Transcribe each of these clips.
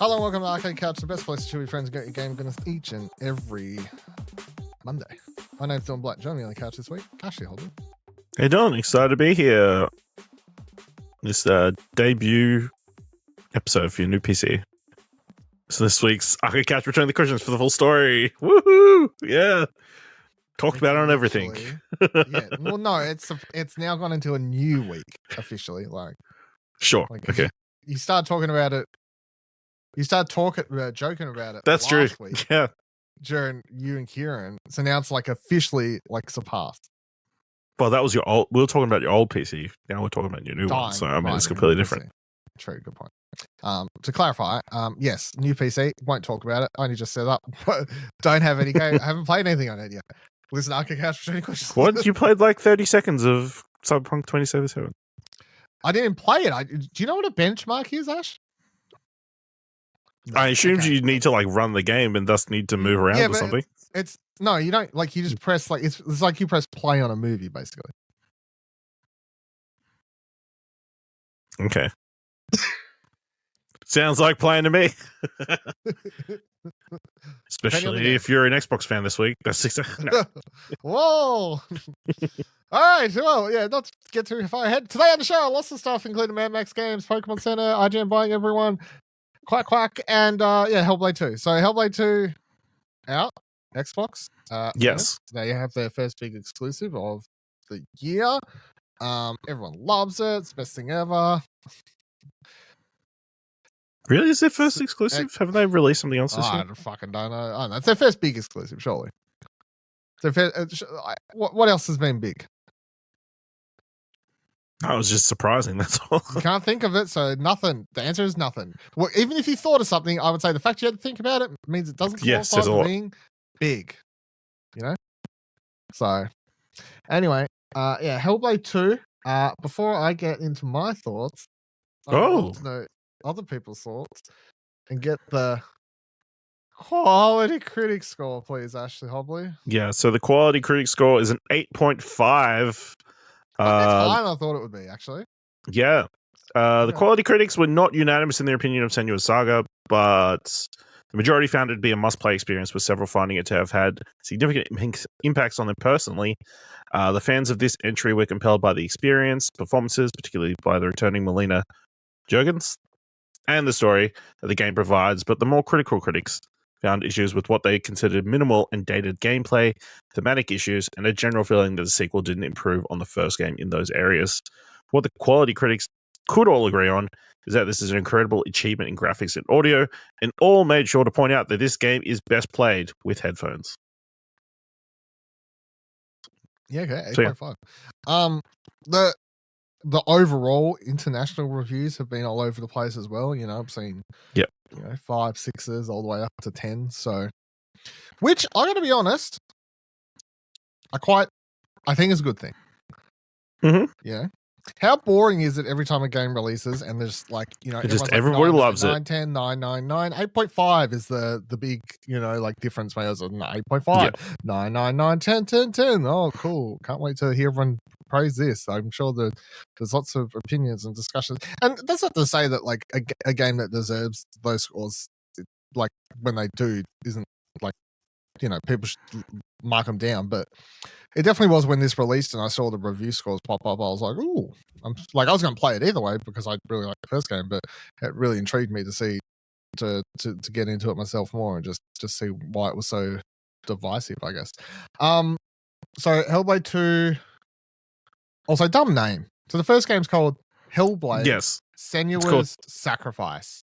Hello and welcome to Arcade Couch, the best place to chill with friends and get your game goodness each and every Monday. My name's Dylan Black. Joining me on the couch this week, Ashley Holden. Hey Don, excited to be here. This debut episode for your new PC. So this week's Arcade Couch returning the questions for the full story. Woohoo! Yeah. Talked about it on everything. Yeah. Well, no, it's now gone into a new week officially. Sure. Okay. You start talking about it. You start joking about it. That's last true. Week Yeah. during you and Kieran. So now it's officially surpassed. Well, that was your old. We were talking about your old PC. Now we're talking about your new one. So I mean, it's completely different. True. Good point. To clarify, yes, new PC. Won't talk about it. Only just set up. Don't have any game. I haven't played anything on it yet. Listen, Arcade Couch for any questions. What? You played 30 seconds of Cyberpunk 2077. I didn't play it. Do you know what a benchmark is, Ash? No, I assumed you need to run the game and thus need to move around or something. It's no, you don't. You just press it's like you press play on a movie, basically. Okay. Sounds like playing to me. Especially if you're an Xbox fan this week. That's exactly. No. Whoa! All right. Well, yeah. Not to get too far ahead. Today on the show, lots of stuff, including Mad Max games, Pokemon Center, IGN buying everyone, quack, and Hellblade 2. So Hellblade 2 out, Xbox. Yes. They have their first big exclusive of the year. Everyone loves it. It's the best thing ever. Really? Is their first exclusive? Haven't they released something else this year? I fucking don't know. I don't know. It's their first big exclusive, surely. What else has been big? That was just surprising, that's all. You can't think of it, so nothing. The answer is nothing. Well, even if you thought of something, I would say the fact you had to think about it means it doesn't qualify for being big. You know? So, anyway, Hellblade 2. Before I get into my thoughts, I want to know other people's thoughts and get the quality critic score, please, Ashley Hobley. Yeah, so the quality critic score is an 8.5. That's higher than I thought it would be, actually. Yeah. The quality critics were not unanimous in their opinion of Senua Saga, but the majority found it to be a must-play experience, with several finding it to have had significant impacts on them personally. The fans of this entry were compelled by the experience, performances, particularly by the returning Melina Juergens, and the story that the game provides, but the more critical critics found issues with what they considered minimal and dated gameplay, thematic issues, and a general feeling that the sequel didn't improve on the first game in those areas. What the quality critics could all agree on is that this is an incredible achievement in graphics and audio, and all made sure to point out that this game is best played with headphones. Yeah, okay, 8.5. The overall international reviews have been all over the place as well. You know, I've seen 5, 6s all the way up to 10. So, which I got to be honest, I think is a good thing. Mm-hmm. Yeah. How boring is it every time a game releases and there's just everybody loves it. 9, 10, 9, 9, 9. 8.5 is the big, difference. Maybe it was 8.5, 9, 9, 9, 10, 10, 10. Oh, cool. Can't wait to hear everyone praise this. I'm sure there's lots of opinions and discussions. And that's not to say that a game that deserves those scores, when they do, isn't people should mark them down, but it definitely was when this released and I saw the review scores pop up. I was like, ooh, I was going to play it either way because I really liked the first game, but it really intrigued me to see, to get into it myself more and just see why it was so divisive, I guess. So Hellblade 2, also dumb name. So the first game's called Hellblade. Yes. Senua's Sacrifice.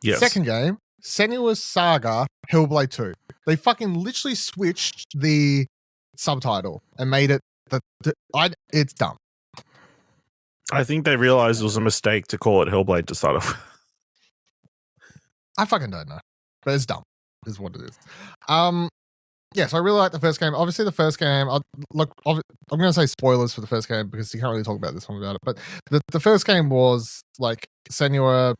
Yes. Second game, Senua's Saga, Hellblade 2. They fucking literally switched the subtitle and made it it's dumb. I think they realized it was a mistake to call it Hellblade to start off. I fucking don't know, but it's dumb is what it is. So I really like the first game. Obviously the first game, I'm going to say spoilers for the first game because you can't really talk about this one about it, but the first game was Senua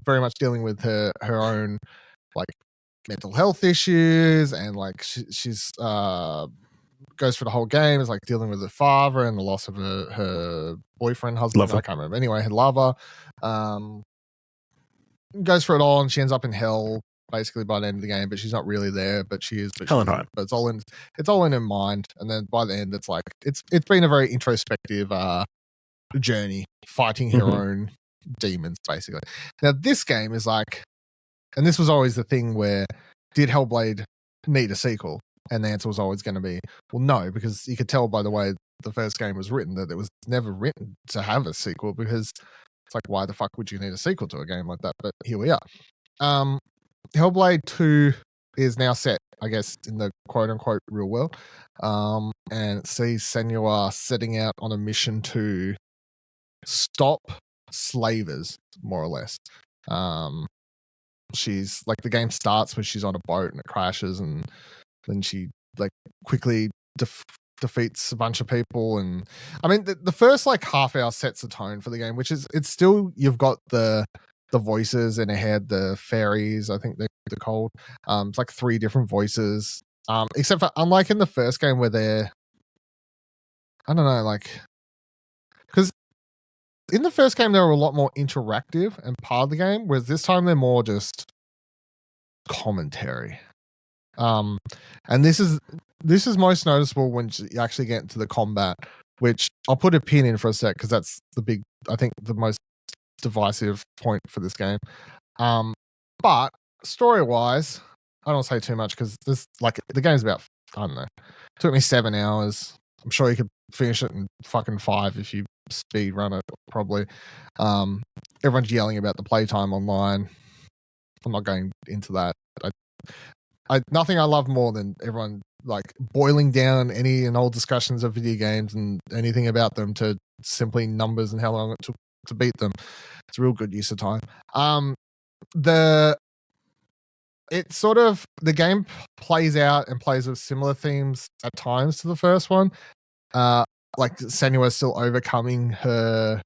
very much dealing with her own mental health issues, and she's goes for the whole game is dealing with her father and the loss of her boyfriend, husband. Lover. I can't remember. Anyway, her lover. goes through it all, and she ends up in hell basically by the end of the game, but she's not really there, but she is. But it's all in her mind, and then by the end, it's like it's been a very introspective journey, fighting her own demons, basically. Now, this game is like, and this was always the thing where did Hellblade need a sequel? And the answer was always going to be, well, no, because you could tell by the way the first game was written that it was never written to have a sequel, because it's like, why the fuck would you need a sequel to a game like that? But here we are. Hellblade 2 is now set, I guess, in the quote-unquote real world, and it sees Senua setting out on a mission to stop slavers, more or less. She's like, the game starts when she's on a boat and it crashes, and then she like quickly defeats a bunch of people. And I mean, the first like half hour sets the tone for the game, which is, it's still, you've got the voices in her head, the fairies, I think they're called. It's like 3 different voices. Except for, unlike in the first game where they're, I don't know, like, because in the first game they were a lot more interactive and part of the game, whereas this time they're more just commentary. And this is most noticeable when you actually get into the combat, which I'll put a pin in for a sec, because that's I think the most divisive point for this game. But story wise, I don't say too much, because this, like, the game's about, I don't know, it took me 7 hours. I'm sure you could finish it in fucking 5 if you speed run it, probably. Everyone's yelling about the playtime online. I'm not going into that. Nothing I love more than everyone like boiling down any and all discussions of video games and anything about them to simply numbers and how long it took to beat them. It's a real good use of time. The game plays out and plays with similar themes at times to the first one. Like Senua is still overcoming her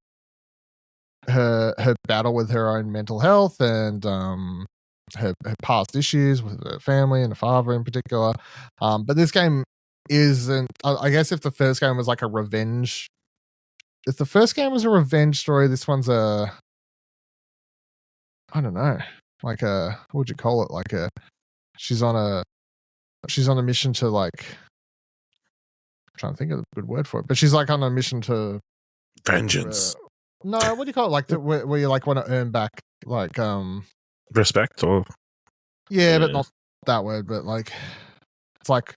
battle with her own mental health and her past issues with her family and her father in particular. But this game isn't, I guess if the first game was like a revenge, if the first game was a revenge story, this one's I don't know, like what would you call it? Like she's on a mission to, like, I'm trying to think of a good word for it, but she's like on a mission to vengeance. No, what do you call it? Like where you like want to earn back, like respect, or but not that word, but like it's like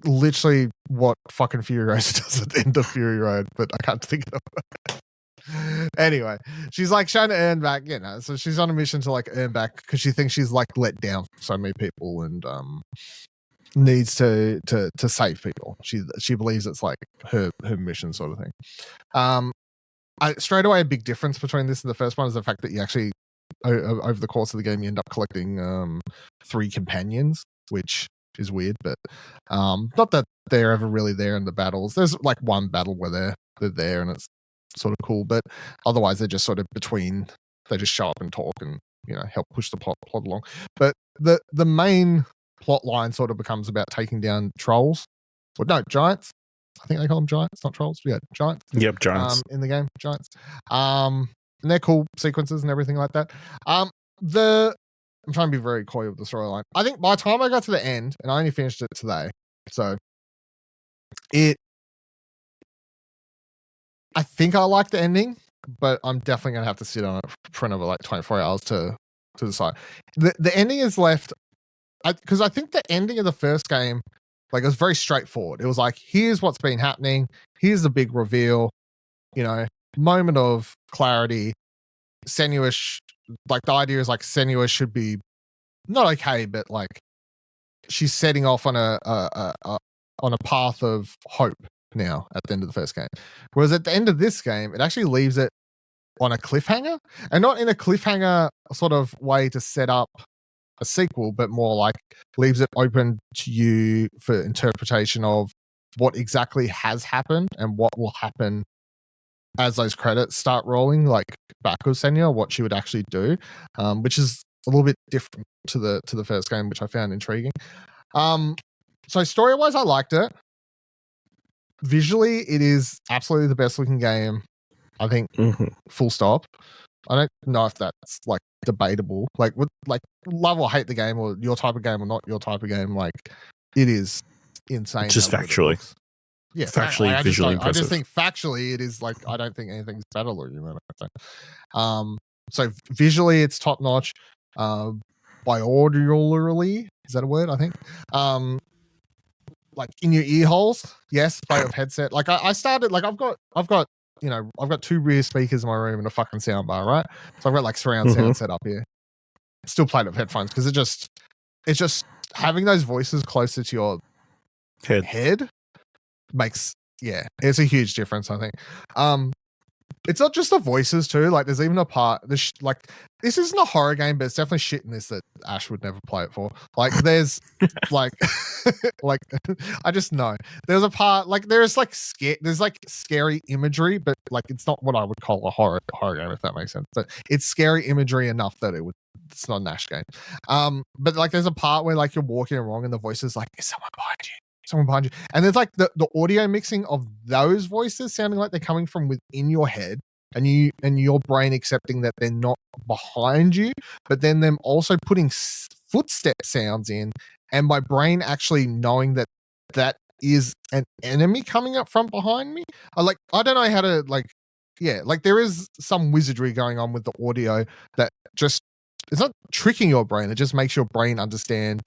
literally what fucking Fury Road does at the end of Fury Road, but I can't think of it. Anyway, she's like trying to earn back, so she's on a mission to like earn back because she thinks she's like let down so many people and needs to save people. She believes it's like her mission sort of thing. Straight away, a big difference between this and the first one is the fact that you actually, over the course of the game, you end up collecting 3 companions, which is weird, but not that they're ever really there in the battles. There's like one battle where they're there and it's sort of cool, but otherwise they're just sort of between. They just show up and talk and help push the plot along. But the main plot line sort of becomes about taking down trolls, or no, giants. I think they call them giants, not trolls. Yeah, giants. Yep, giants. In the game, giants. And they're cool sequences and everything like that. I'm trying to be very coy with the storyline. I think by the time I got to the end, and I only finished it today, so I think I like the ending, but I'm definitely going to have to sit on it for another like 24 hours to decide. The ending is left, because I think the ending of the first game, like, it was very straightforward. It was like, here's what's been happening. Here's the big reveal, moment of clarity. Senua, like, the idea is like Senua should be not okay, but like she's setting off on a path of hope now at the end of the first game. Whereas at the end of this game, it actually leaves it on a cliffhanger, and not in a cliffhanger sort of way to set up a sequel, but more like leaves it open to you for interpretation of what exactly has happened and what will happen as those credits start rolling, like back with Senua, what she would actually do, which is a little bit different to the first game, which I found intriguing. So story-wise, I liked it. Visually, it is absolutely the best looking game, I think, full stop. I don't know if that's like debatable. Like, love or hate the game, or your type of game or not your type of game. Like, it is insane. Just how good it factually. looks. Yeah, Factually, visually I just impressive. think factually, it is like I don't think anything's better looking than it. So visually, it's top notch. Biaudially, is that a word? I think. Like in your ear holes, yes. Play with headset. Like I started. Like I've got I've got 2 rear speakers in my room and a fucking sound bar, right? So I've got like surround sound set up here. Still played with headphones because it's just having those voices closer to your head makes it's a huge difference, I think. It's not just the voices too. Like there's even a part like this isn't a horror game, but it's definitely shit in this that Ash would never play it for. Like there's like like I just know there's a part like there's like scary imagery, but like it's not what I would call a horror game, if that makes sense. But it's scary imagery enough that it's not an Ash game. But like there's a part where like you're walking along and the voice is like, is someone behind you? And there's like the audio mixing of those voices sounding like they're coming from within your head, and your brain accepting that they're not behind you, but then them also putting footstep sounds in, and my brain actually knowing that is an enemy coming up from behind me. I don't know how to like there is some wizardry going on with the audio that just it's not tricking your brain, it just makes your brain understand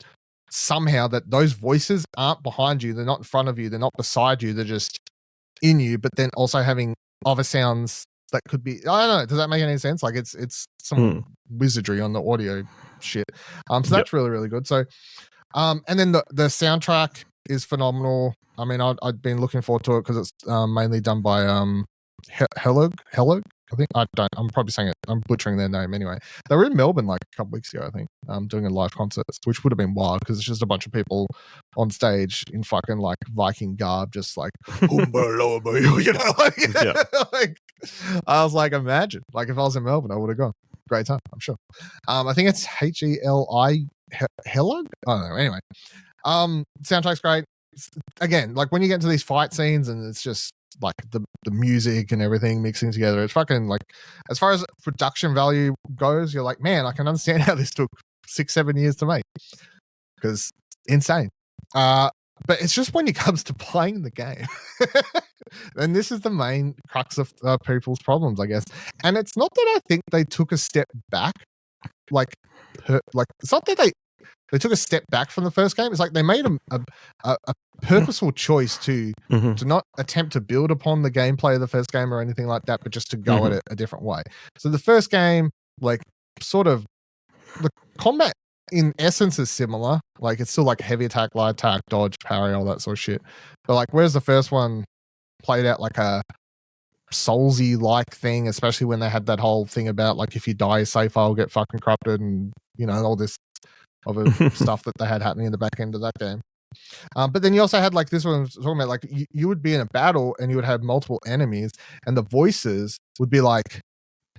somehow that those voices aren't behind you, they're not in front of you, they're not beside you, they're just in you, but then also having other sounds that could be, I don't know, does that make any sense? Like it's some wizardry on the audio shit. So that's really, really good. So and then the soundtrack is phenomenal. I mean, I'd been looking forward to it because it's mainly done by Hello, I think. I'm probably saying it. I'm butchering their name anyway. They were in Melbourne like a couple weeks ago, I think, doing a live concert, which would have been wild because it's just a bunch of people on stage in fucking like Viking garb, just like, you know, like I was like, imagine, like if I was in Melbourne, I would have gone. Great time, I'm sure. I think it's Heli, Hello. I don't know. Anyway, soundtrack's great. Again, like when you get into these fight scenes and it's just like the music and everything mixing together, it's fucking like, as far as production value goes, you're like, man, I can understand how this took 6-7 years to make, because insane. But it's just when it comes to playing the game, and this is the main crux of people's problems, I guess. And it's not that I think they took a step back, like it's not that they took a step back from the first game. It's like they made a purposeful choice to not attempt to build upon the gameplay of the first game or anything like that, but just to go at it a different way. So the first game, like, sort of the combat in essence is similar. Like it's still like heavy attack, light attack, dodge, parry, all that sort of shit. But like, whereas the first one played out like a Soulsy like thing, especially when they had that whole thing about like if you die, your save file will get fucking corrupted, and you know all this other stuff that they had happening in the back end of that game. But then you also had like this one talking about like you would be in a battle and you would have multiple enemies, and the voices would be like,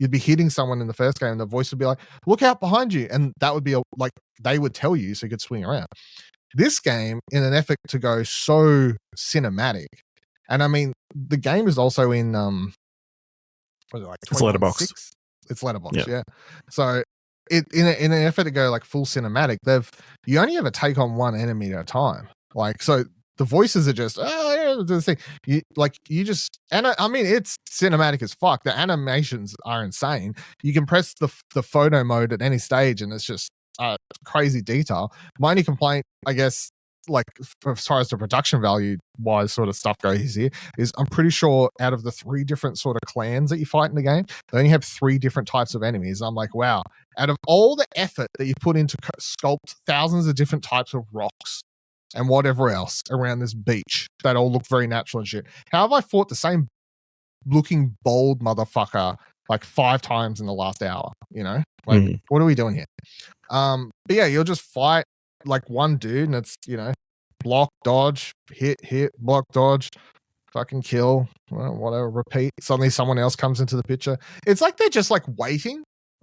you'd be hitting someone in the first game and the voice would be like, look out behind you, and that would be like they would tell you so you could swing around. This game, in an effort to go so cinematic, and I mean the game is also in what is it, like it's Letterboxd. It's Letterboxd, yeah. So in an effort to go like full cinematic, you only ever take on one enemy at a time. Like, so the voices are just the thing. And I mean it's cinematic as fuck. The animations are insane. You can press the photo mode at any stage and it's just crazy detail. My only complaint, I guess, like as far as the production value wise sort of stuff goes here, is I'm pretty sure out of the 3 different sort of clans that you fight in the game, they only have 3 different types of enemies. I'm like, wow, out of all the effort that you put into sculpt thousands of different types of rocks and whatever else around this beach that all look very natural and shit, how have I fought the same looking bold motherfucker like 5 times in the last hour? You know, like what are we doing here? But yeah, you'll just fight like one dude and it's, you know, block, dodge, hit, block, dodge, fucking kill, whatever, repeat. Suddenly someone else comes into the picture. It's like they're just like waiting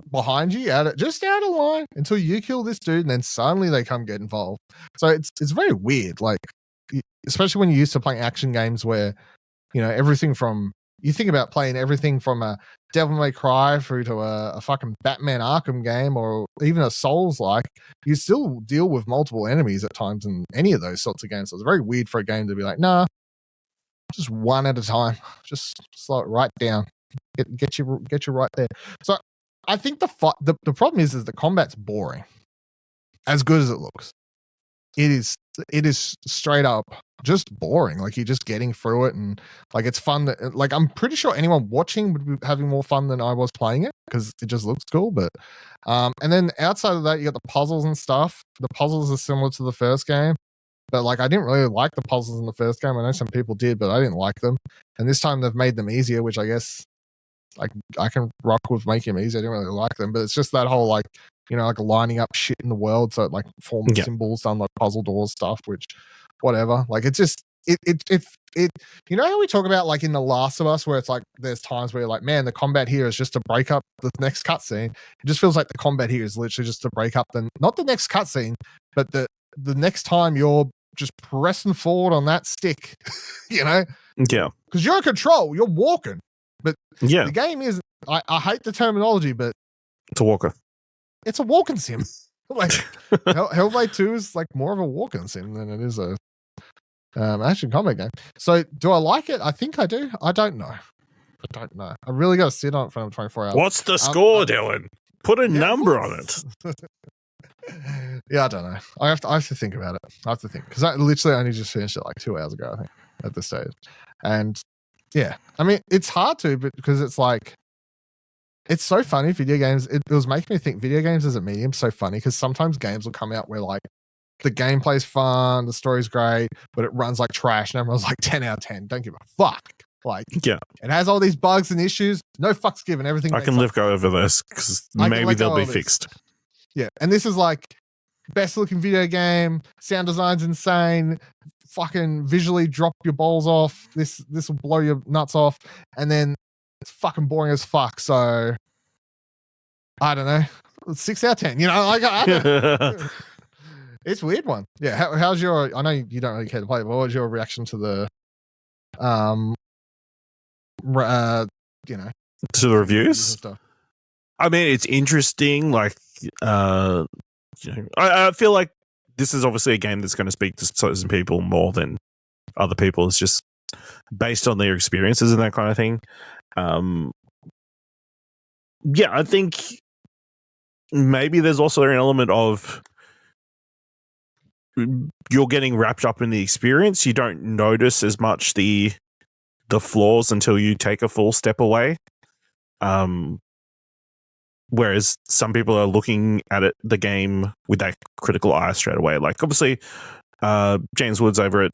behind you out of line until you kill this dude, and then suddenly they come get involved. So it's very weird, like especially when you're used to playing action games where, you know, everything from you think about playing everything from a Devil May Cry through to a fucking Batman Arkham game or even a Souls-like, you still deal with multiple enemies at times in any of those sorts of games. So it's very weird for a game to be like, nah, just one at a time. Just slow it right down. Get you right there. So I think the problem is the combat's boring. As good as it looks, it is straight up just boring. Like, you're just getting through it, and like it's fun. Like, I'm pretty sure anyone watching would be having more fun than I was playing it because it just looks cool. But and then outside of that, you got the puzzles and stuff. The puzzles are similar to the first game, but like I didn't really like the puzzles in the first game. I know some people did, but I didn't like them. And this time they've made them easier, which I guess like I can rock with making them easier. I didn't really like them, but it's just that whole like, you know, like lining up shit in the world so it like forms symbols on like puzzle doors stuff, which whatever. Like it's just it you know how we talk about like in The Last of Us where it's like there's times where you're like, man, the combat here is just to break up the next cutscene. It just feels like the combat here is literally just to break up not the next cutscene, but the next time you're just pressing forward on that stick, you know? Yeah. Because you're in control, you're walking. But yeah, the game is, I hate the terminology, but it's a walker. It's a walking sim. Like Hellblade 2 is like more of a walking sim than it is a action combat game. So do I like it? I think I do. I don't know. I really got to sit on it for 24 hours. What's the score, Dylan? Put a number on it. Yeah, I don't know. I have to think about it. I have to think because I literally only just finished it like 2 hours ago, I think, at this stage. And yeah, I mean, it's hard to, but because it's like, it's so funny. Video games, it was making me think video games as a medium so funny because sometimes games will come out where like the gameplay's fun, the story's great, but it runs like trash and everyone's like 10 out of 10. Don't give a fuck. Like, yeah, it has all these bugs and issues. No fucks given. Everything. I can go over this because maybe they'll be fixed. Yeah, and this is like best looking video game. Sound design's insane. Fucking visually drop your balls off. This will blow your nuts off, and then it's fucking boring as fuck. So I don't know, 6 out of 10. You know, like I don't know. It's a weird one. Yeah, how's your? I know you don't really care to play, but what was your reaction to the, you know, to the reviews? I mean, it's interesting. Like, you know, I feel like this is obviously a game that's going to speak to certain people more than other people. It's just based on their experiences and that kind of thing. Yeah, I think maybe there's also an element of you're getting wrapped up in the experience. You don't notice as much the flaws until you take a full step away. Whereas some people are looking at the game with that critical eye straight away. Like, obviously, James Woods over at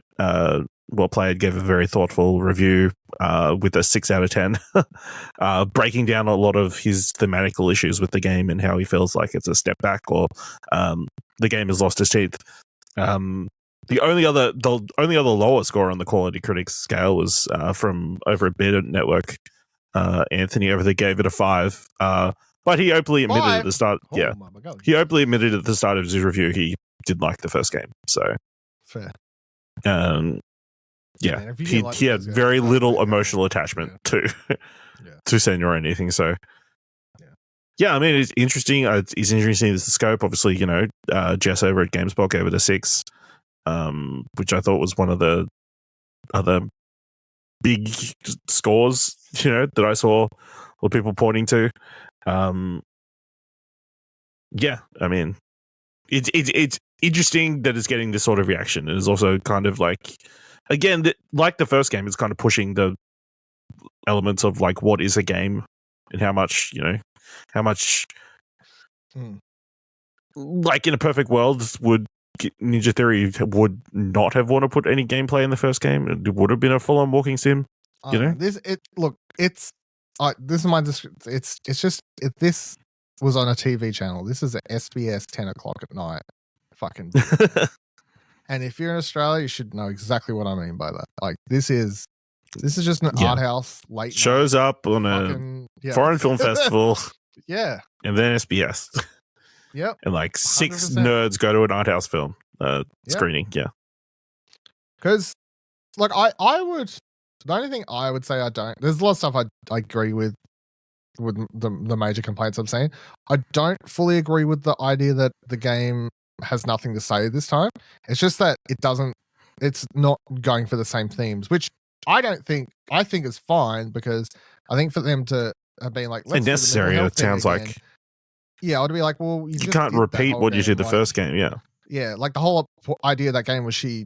Well Played gave a very thoughtful review with a 6 out of 10, breaking down a lot of his thematical issues with the game and how he feels like it's a step back or the game has lost its teeth. The only other lower score on the Quality Critics scale was from over at Bearded Network. Anthony over there gave it a 5. But he openly admitted at the start. Oh, yeah, he openly admitted at the start of his review he did like the first game. So fair. Yeah, man, he had very little emotional attachment to Senua or anything. So yeah, I mean, it's interesting. It's interesting the scope. Obviously, you know, Jess over at GameSpot gave it a 6, which I thought was one of the other big scores, you know, that I saw or people pointing to. Yeah, I mean, it's interesting that it's getting this sort of reaction. It is also kind of like, again, like the first game, it's kind of pushing the elements of like what is a game and how much, you know, like in a perfect world would Ninja Theory would not have wanted to put any gameplay in the first game. It would have been a full-on walking sim. You know, this is my description. It's just if this was on a TV channel, this is a SBS 10 o'clock at night. Fucking. And if you're in Australia, you should know exactly what I mean by that. Like this is just an art house late shows night, up on a foreign film festival. Yeah, and then SBS. Yep. And like 6 nerds go to an art house film screening. Yeah, because like I would. The only thing I would say I don't. There's a lot of stuff I agree with the major complaints I'm saying. I don't fully agree with the idea that the game has nothing to say this time. It's just that it's not going for the same themes, which I think is fine, because I think for them to have been like, let's necessary, it sounds again, like. Yeah, I'd be like, well, you can't repeat what you did the first game, yeah. Yeah, like the whole idea of that game was she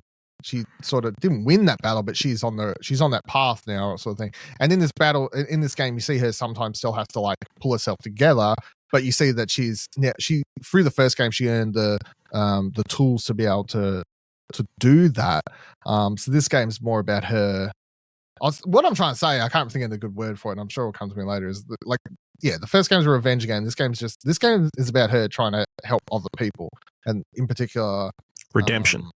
sort of didn't win that battle, but she's on that path now, sort of thing. And in this game, you see her sometimes still has to like pull herself together, but you see that she through the first game she earned the tools to be able to do that. So this game's more about her. What I'm trying to say, I can't think of a good word for it, and I'm sure it'll come to me later, is like, yeah, the first game's a revenge game. This game is about her trying to help other people, and in particular, redemption.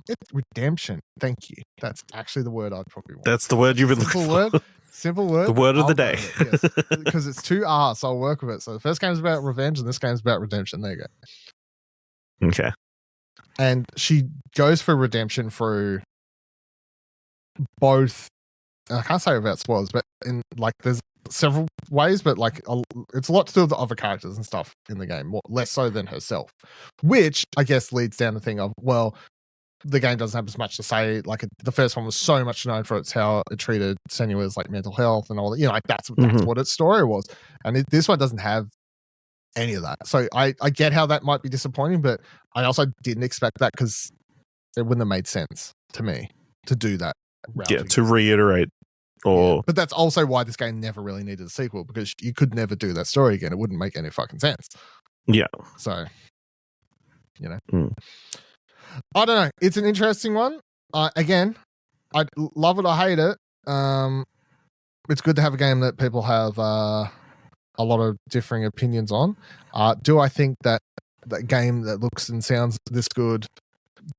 It's redemption. Thank you. That's actually the word I'd probably want. That's the word you've been looking for. Simple word. The word of the day. Yes, because it's 2 R's, so I'll work with it. So the first game's about revenge, and this game's about redemption. There you go. Okay. And she goes for redemption through both. I can't say about spoilers, but in like there's several ways, but like it's a lot to do with the other characters and stuff in the game, less so than herself, which I guess leads down the thing of, well, the game doesn't have as much to say. Like the first one was so much known for how it treated Senua's like mental health and all that. You know, like that's what its story was, and this one doesn't have any of that. So I get how that might be disappointing, but I also didn't expect that, because it wouldn't have made sense to me to do that. Yeah, to reiterate. But that's also why this game never really needed a sequel, because you could never do that story again. It wouldn't make any fucking sense. Yeah. So, you know. I don't know. It's an interesting one. Again, I love it or hate it. It's good to have a game that people have a lot of differing opinions on. Do I think that game that looks and sounds this good,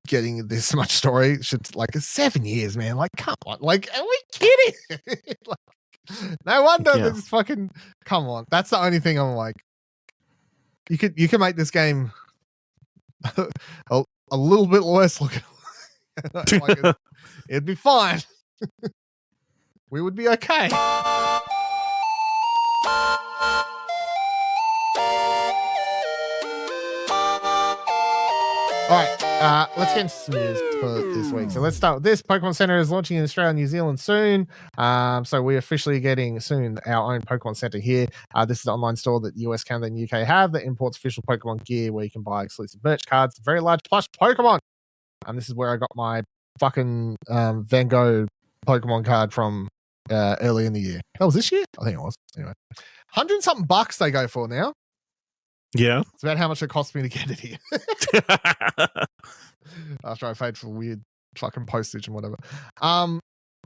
getting this much story, should, like, 7 years, man? Like, come on. Like, are we kidding? Like, no wonder this fucking, come on. That's the only thing I'm like, you can make this game a little bit worse looking. Like it'd be fine. We would be okay. All right, let's get into some news for this week. So let's start with this. Pokemon Center is launching in Australia and New Zealand soon. So we're officially getting soon our own Pokemon Center here. This is the online store that US, Canada, and UK have that imports official Pokemon gear, where you can buy exclusive merch cards, very large plush Pokemon. And this is where I got my fucking Van Gogh Pokemon card from early in the year. That was this year? I think it was. Anyway, $100-something they go for now. Yeah. It's about how much it cost me to get it here. After I paid for weird fucking postage and whatever.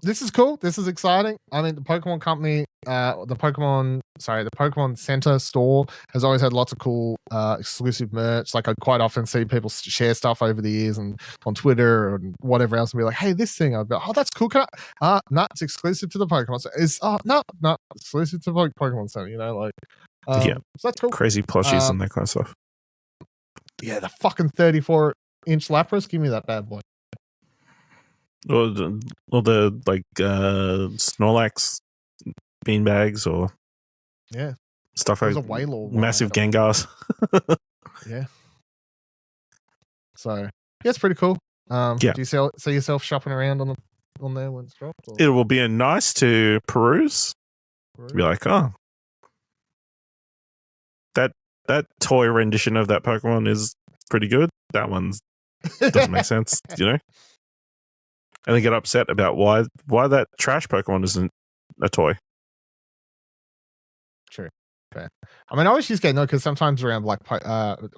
This is cool. This is exciting. I mean, the Pokemon company, the Pokemon Center store has always had lots of cool exclusive merch. Like, I quite often see people share stuff over the years and on Twitter and whatever else, and be like, "Hey, this thing." I'd be, "Oh, that's cool. Can I?" No, it's exclusive to the Pokemon Center. No, exclusive to the Pokemon Center. You know, like, yeah, so that's cool. Crazy plushies and that kind of stuff. Yeah, the fucking 34-inch Lapras. Give me that bad boy. Or the like Snorlax beanbags, or stuff like massive Gengars. Yeah. So it's pretty cool. Do you see yourself shopping around on there when it's dropped? Or? It will be nice to peruse. Be like, oh, that toy rendition of that Pokemon is pretty good. That one doesn't make sense, you know. And they get upset about why that trash Pokemon isn't a toy. True. Fair. I mean, I always just get annoyed because sometimes around, like,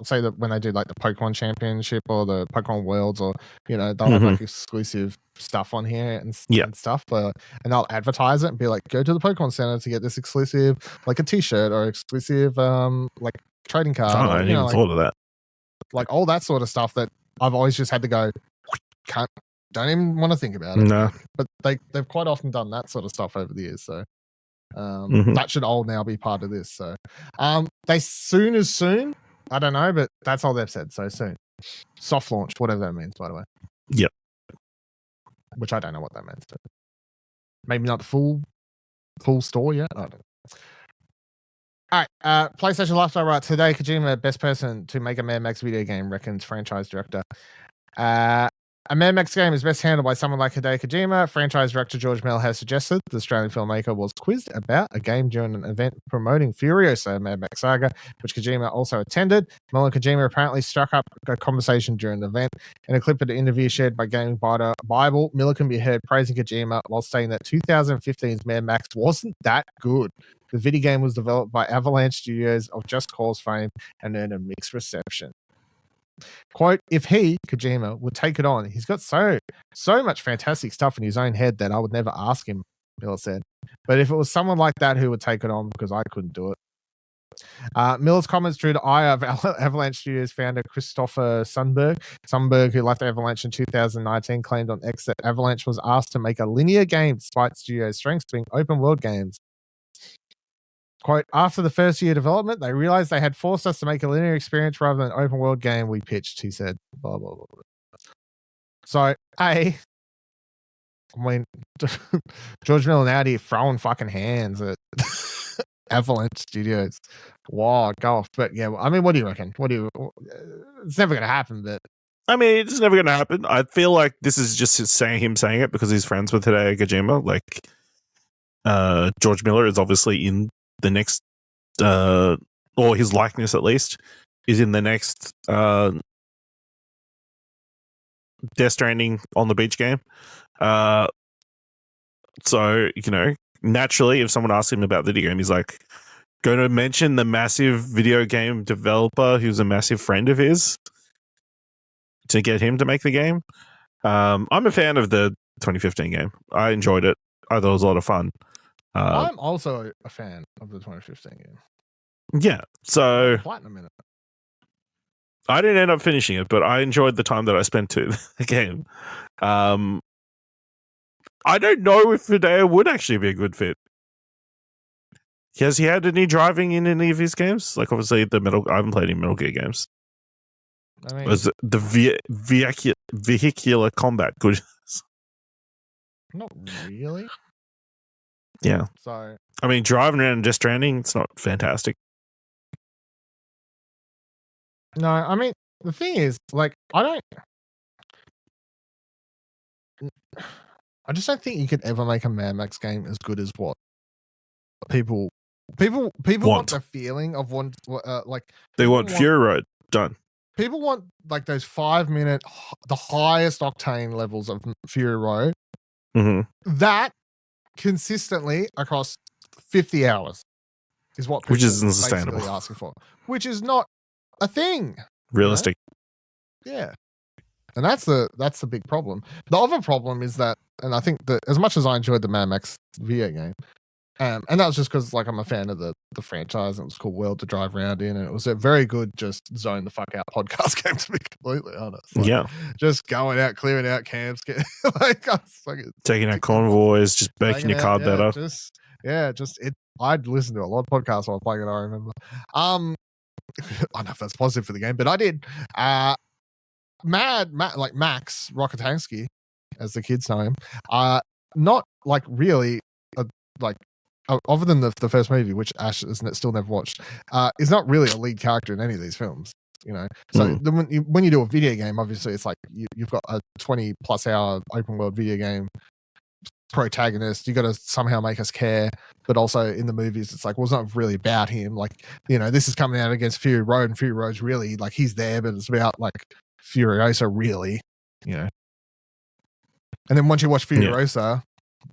say that when they do like the Pokemon Championship or the Pokemon Worlds, or, you know, they'll have like exclusive stuff on here and stuff, and they'll advertise it and be like, go to the Pokemon Center to get this exclusive, like a T-shirt or exclusive like trading card. Oh, I didn't even thought of that. Like all that sort of stuff that I've always just had to go, don't even want to think about it. No. But they've quite often done that sort of stuff over the years, so that should all now be part of this. So they soon as soon, I don't know, but that's all they've said. So soon, soft launch, whatever that means, by the way. Yep. Which I don't know what that means. maybe not the full story yet. I don't know. All right, PlayStation Lifestyle right today. Kojima, best person to make a Mad Max video game, reckons franchise director. A Mad Max game is best handled by someone like Hideo Kojima. Franchise director George Miller has suggested the Australian filmmaker was quizzed about a game during an event promoting Furiosa Mad Max Saga, which Kojima also attended. Miller and Kojima apparently struck up a conversation during the event. In a clip of the interview shared by Gaming Bible, Miller can be heard praising Kojima while saying that 2015's Mad Max wasn't that good. The video game was developed by Avalanche Studios of Just Cause fame and earned a mixed reception. Quote, if he, Kojima, would take it on, he's got so much fantastic stuff in his own head that I would never ask him, Miller said. But if it was someone like that who would take it on, because I couldn't do it. Miller's comments drew the ire of Avalanche Studios founder Christopher Sundberg. Sundberg, who left Avalanche in 2019, claimed on X that Avalanche was asked to make a linear game despite studio's strengths being open world games. Quote, after the first year development, they realized they had forced us to make a linear experience rather than an open world game we pitched, he said. Blah, blah, blah, blah. So, I mean, George Miller out here throwing fucking hands at Avalanche Studios. Wow, go off. But yeah, I mean, what do you reckon? It's never going to happen, but. I mean, it's never going to happen. I feel like this is just him saying it because he's friends with Hideo Kojima. Like, George Miller is obviously in the next, or his likeness at least, is in the next Death Stranding on the beach game. So, naturally, if someone asks him about the video game, he's like, going to mention the massive video game developer who's a massive friend of his to get him to make the game. I'm a fan of the 2015 game. I enjoyed it. I thought it was a lot of fun. I'm also a fan of the 2015 game. Yeah, so Platinum in it. I didn't end up finishing it, but I enjoyed the time that I spent to the game. I don't know if Hideo would actually be a good fit. Has he had any driving in any of his games? Like, obviously, I haven't played any Metal Gear games. I mean, was the vehicular combat good? Not really. Yeah. So, I mean, driving around in Death Stranding, it's not fantastic. No, I mean, the thing is, like, I just don't think you could ever make a Mad Max game as good as what people want the feeling of like they want Fury Road done. People want like those 5-minute, the highest octane levels of Fury Road. Mm-hmm. That consistently across 50 hours is what people which is unsustainable. basically asking for, which is not a thing. Realistic. Yeah. And that's the big problem. The other problem is that, and I think that as much as I enjoyed the Mad Max video game, and that was just because like I'm a fan of the franchise and it was a cool world to drive around in, and it was a very good just zone the fuck out podcast game, to be completely honest. Like, yeah. Just going out, clearing out camps, taking out convoys, just baking your car better. I'd listen to a lot of podcasts while playing it, I remember. I don't know if that's positive for the game, but I did. Like Max Rockatansky, as the kids know him, not like really other than the first movie, which Ash has still never watched, is not really a lead character in any of these films. So when you do a video game, obviously it's like you've got a 20+ hour open world video game protagonist. You got to somehow make us care, but also in the movies it's like, well, it's not really about him. Like, this is coming out against Fury Road, and Fury Road's really like he's there, but it's about like Furiosa, really. And then once you watch Furiosa,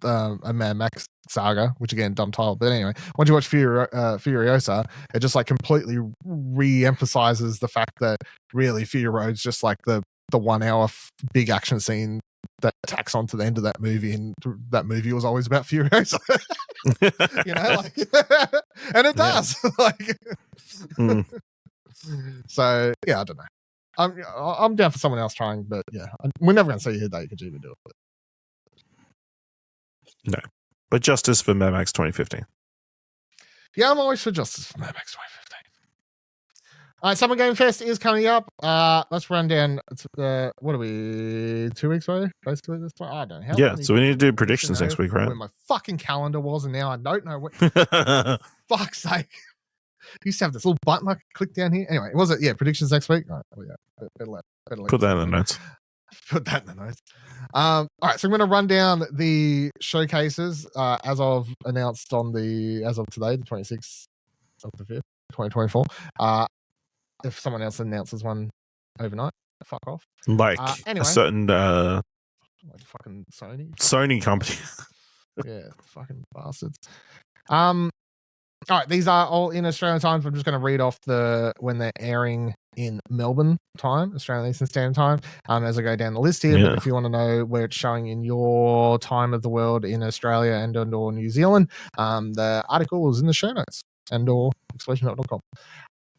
a Mad Max Saga, which again, dumb title, but anyway, once you watch Furiosa, it just like completely re-emphasizes the fact that really Fury Road's just like the 1 hour big action scene that tacks onto the end of that movie, and that movie was always about Furiosa. And it does. So yeah, I don't know. I'm down for someone else trying, but yeah, we're never going to see Hideo Kojima do it. No, but justice for Mad Max 2015. Yeah, I'm always for justice for Mad Max All right, Summer Game Fest is coming up. Let's run down. What are we? 2 weeks away, basically. This point, I don't know. Yeah, so we need to do predictions next week, right? Where my fucking calendar was, and now I don't know what. Fuck's sake! I used to have this little button I could click down here. Anyway, was it? Yeah, predictions next week. All right, better Put that in the notes. Put that in the notes. All right, so I'm going to run down the showcases as of announced as of today, the 26th of the 5th, 2024. If someone else announces one overnight, fuck off. Like anyway, a certain like fucking Sony company. Yeah, fucking bastards. All right, these are all in Australian time. So I'm just going to read off when they're airing in Melbourne time, Australian Eastern Standard Time, as I go down the list here. Yeah. But if you want to know where it's showing in your time of the world in Australia and/or New Zealand, the article is in the show notes and/or explosionnote.com.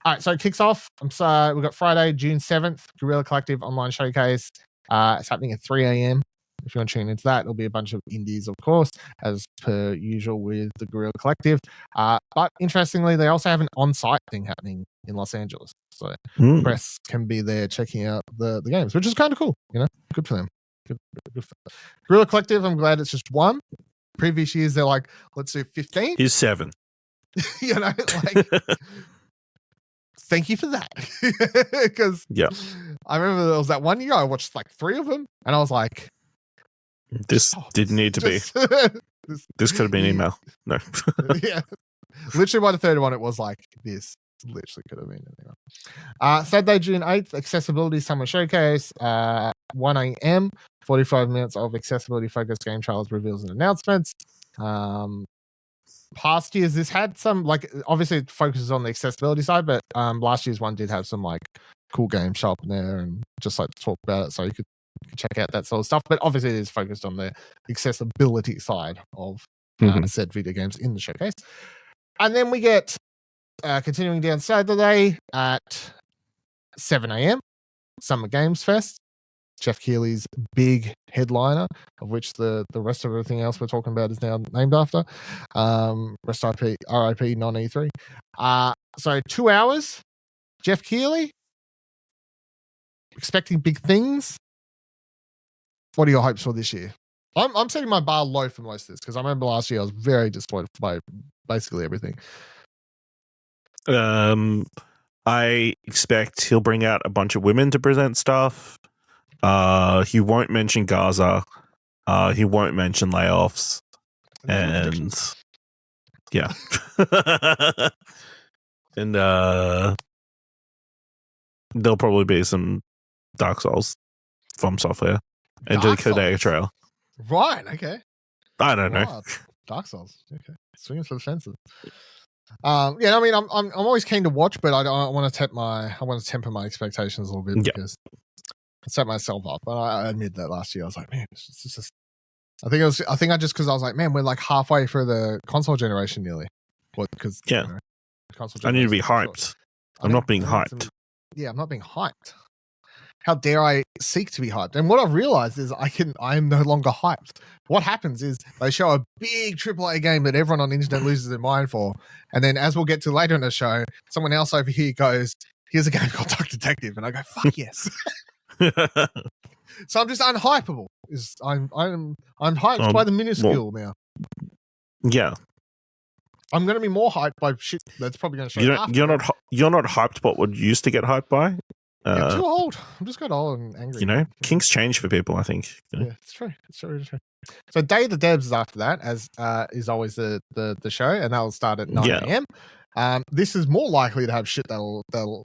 All right, so it kicks off. We've got Friday, June 7th, Guerrilla Collective Online Showcase. It's happening at 3 a.m. If you want to tune into that, there'll be a bunch of indies, of course, as per usual with the Guerrilla Collective. But interestingly, they also have an on-site thing happening in Los Angeles. So press can be there checking out the games, which is kind of cool. Good for them. Good for them. Guerrilla Collective, I'm glad it's just one. Previous years, they're like, let's do 15. Here's 7. Thank you for that. Because I remember there was that one year I watched like 3 of them, and I was like, this didn't need to be. This could have been email. No. Yeah. Literally by the third one, it was like, this literally could have been anything. Saturday, June 8th, Accessibility Summer Showcase, 1 a.m., 45 minutes of accessibility-focused game trailers, reveals, and announcements. Past years, this had some, like, obviously it focuses on the accessibility side, but last year's one did have some, like, cool games show up in there and just, like, talk about it so you could check out that sort of stuff. But obviously it is focused on the accessibility side of said video games in the showcase. And then we get, continuing down Saturday at 7 a.m., Summer Games Fest. Jeff Keighley's big headliner, of which the rest of everything else we're talking about is now named after. Rest RIP non-E3. So 2 hours, Jeff Keighley, expecting big things. What are your hopes for this year? I'm setting my bar low for most of this because I remember last year I was very disappointed by basically everything. I expect he'll bring out a bunch of women to present stuff. He won't mention Gaza. He won't mention layoffs. And yeah. And there'll probably be some Dark Souls from software and the Hideo trail. Right, okay. I don't know. Dark Souls. Okay. Swinging for the fences. Yeah, I mean I'm always keen to watch, but I want to temper my expectations a little bit because I set myself up. But I admit that last year I was like, man, it's just I think because I was like, man, we're like halfway through the console generation nearly. Because I need to be hyped. I'm not being hyped. I'm not being hyped. How dare I seek to be hyped? And what I've realized is I am no longer hyped. What happens is they show a big AAA game that everyone on the internet loses their mind for. And then as we'll get to later in the show, someone else over here goes, here's a game called Duck Detective. And I go, fuck yes. So I'm just unhypeable. I'm hyped by the minuscule now. Yeah. I'm going to be more hyped by shit that's probably going to show You're not hyped by what you used to get hyped by? I'm too old. I'm just got old and angry. Kinks change for people, I think. Yeah, it's true. It's true. So Day of the Devs is after that, as is always the show, and that'll start at 9 a.m. This is more likely to have shit that'll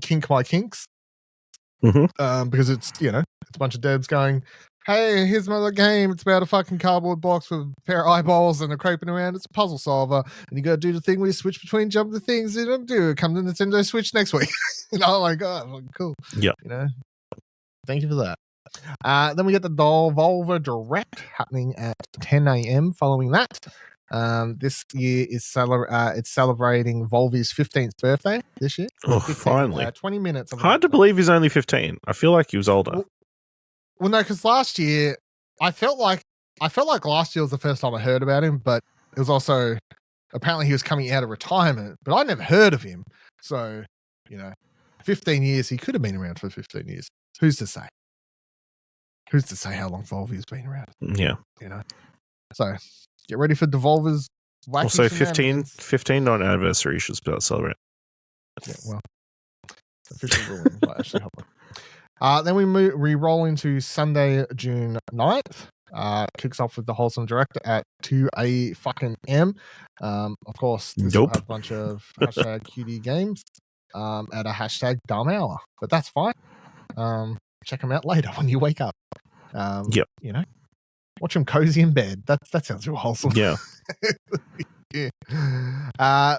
kink my kinks. Because it's a bunch of devs going, hey, here's my other game. It's about a fucking cardboard box with a pair of eyeballs and a creeping around. It's a puzzle solver. And you got to do the thing where you switch between jumping the things you don't do. Come to Nintendo Switch next week. Oh my God. Cool. Yeah. Thank you for that. Then we get the Devolver Direct happening at 10 a.m. following that. This year is it's celebrating Volvy's 15th birthday this year. Oh, finally. 20 minutes. Hard to believe he's only 15. I feel like he was older. Well, no, because last year I felt like last year was the first time I heard about him, but it was also apparently he was coming out of retirement, but I never heard of him. So You know, 15 years. He could have been around for 15 years. Who's to say? Who's to say how long Volvy's been around? Yeah. You know. So get ready for Devolver's wacky Also, 15 not anniversary. You should celebrate. Yeah, well, official ruling. But actually, hold on. Then we roll into Sunday, June 9th. Kicks off with the Wholesome Direct at 2 a.m. Of course, this will have a bunch of hashtag QD games at a hashtag dumb hour, but that's fine. Check them out later when you wake up. Yep. You know, watch them cozy in bed. That sounds real wholesome. Yeah. Yeah.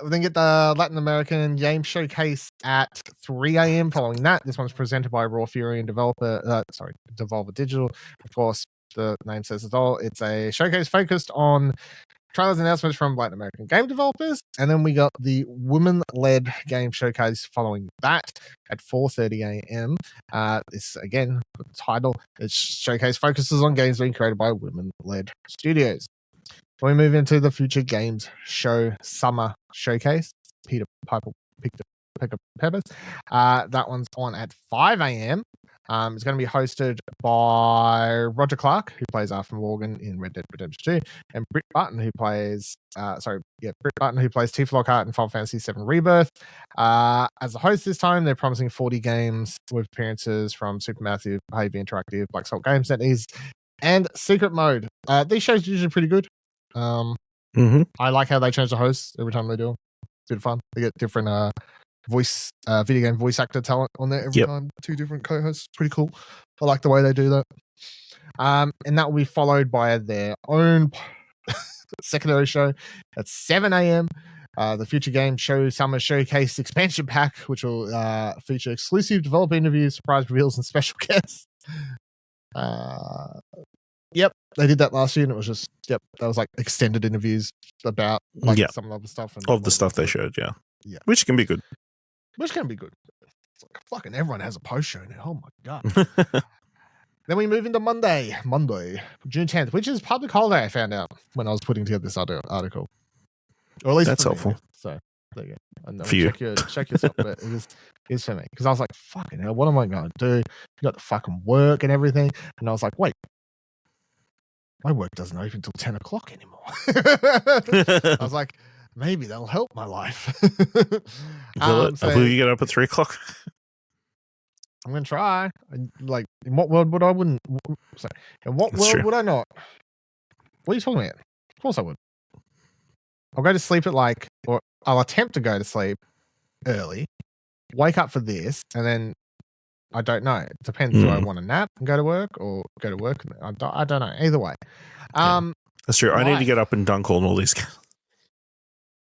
We then get the Latin American Game Showcase at 3 a.m. Following that, this one's presented by Raw Fury and Devolver Digital. Of course, the name says it all. It's a showcase focused on trailers and announcements from Latin American game developers. And then we got the women-led game showcase following that at 4:30 a.m. This, again, the title, its showcase focuses on games being created by women-led studios. When we move into the Future Games Show Summer Showcase, Peter Piper Picker Peppers. That one's on at 5 a.m. It's going to be hosted by Roger Clark, who plays Arthur Morgan in Red Dead Redemption 2, and Britt Barton, who plays Tifa Lockhart in Final Fantasy VII Rebirth. As the host this time, they're promising 40 games with appearances from Supermassive, Behavior Interactive, Black Salt Games, and Secret Mode. These shows are usually pretty good. I like how they change the hosts every time they do them. It's a bit of fun. They get different video game voice actor talent on there every time. 2 different co-hosts. Pretty cool. I like the way they do that. And that will be followed by their own secondary show at 7 a.m. The Future Game Show Summer Showcase Expansion Pack, which will feature exclusive developer interviews, surprise reveals, and special guests. Yep, they did that last year, and it was just that was like extended interviews about some of the other stuff of the stuff they showed, which can be good. It's like fucking everyone has a post show now. Oh my god! Then we move into Monday, June 10th, which is public holiday. I found out when I was putting together this article, or at least that's helpful. Me. So there you go. And for you, check yourself, but it is for me because I was like, fucking hell, what am I going to do? You got the fucking work and everything, and I was like, wait. My work doesn't open until 10 o'clock anymore. I was like, maybe that'll help my life. Will you get up at 3 o'clock? I'm going to try. Like, in what world would I wouldn't? Sorry, in what world would I not? What are you talking about? Of course I would. I'll go to sleep at or I'll attempt to go to sleep early, wake up for this, and then I don't know. It depends. Do I want to nap and go to work or go to work? I don't know. Either way. That's true. I need to get up and dunk on all these guys.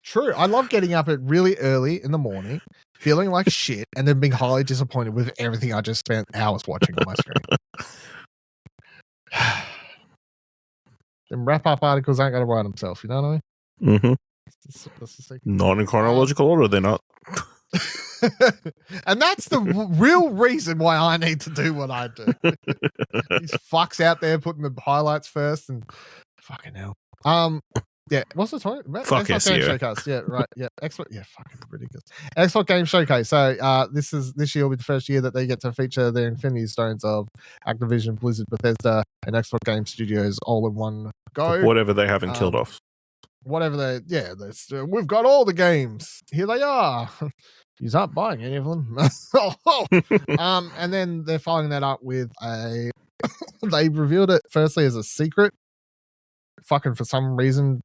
True. I love getting up at really early in the morning, feeling like shit, and then being highly disappointed with everything I just spent hours watching on my screen. Them wrap-up articles aren't going to write themselves, you know what I mean? That's the secret. Not in chronological order, they're not. And that's the real reason why I need to do what I do. These fucks out there putting the highlights first and fucking hell. What's the time? Fuck Xbox Game Showcase. Yeah, right. Yeah, fucking ridiculous. Xbox Game Showcase. So this year will be the first year that they get to feature the Infinity Stones of Activision, Blizzard, Bethesda, and Xbox Game Studios all in one go. Whatever they haven't killed off. Whatever we've got all the games. Here they are. You aren't buying any of them. And then they're following that up with they revealed it firstly as a secret. Fucking for some reason,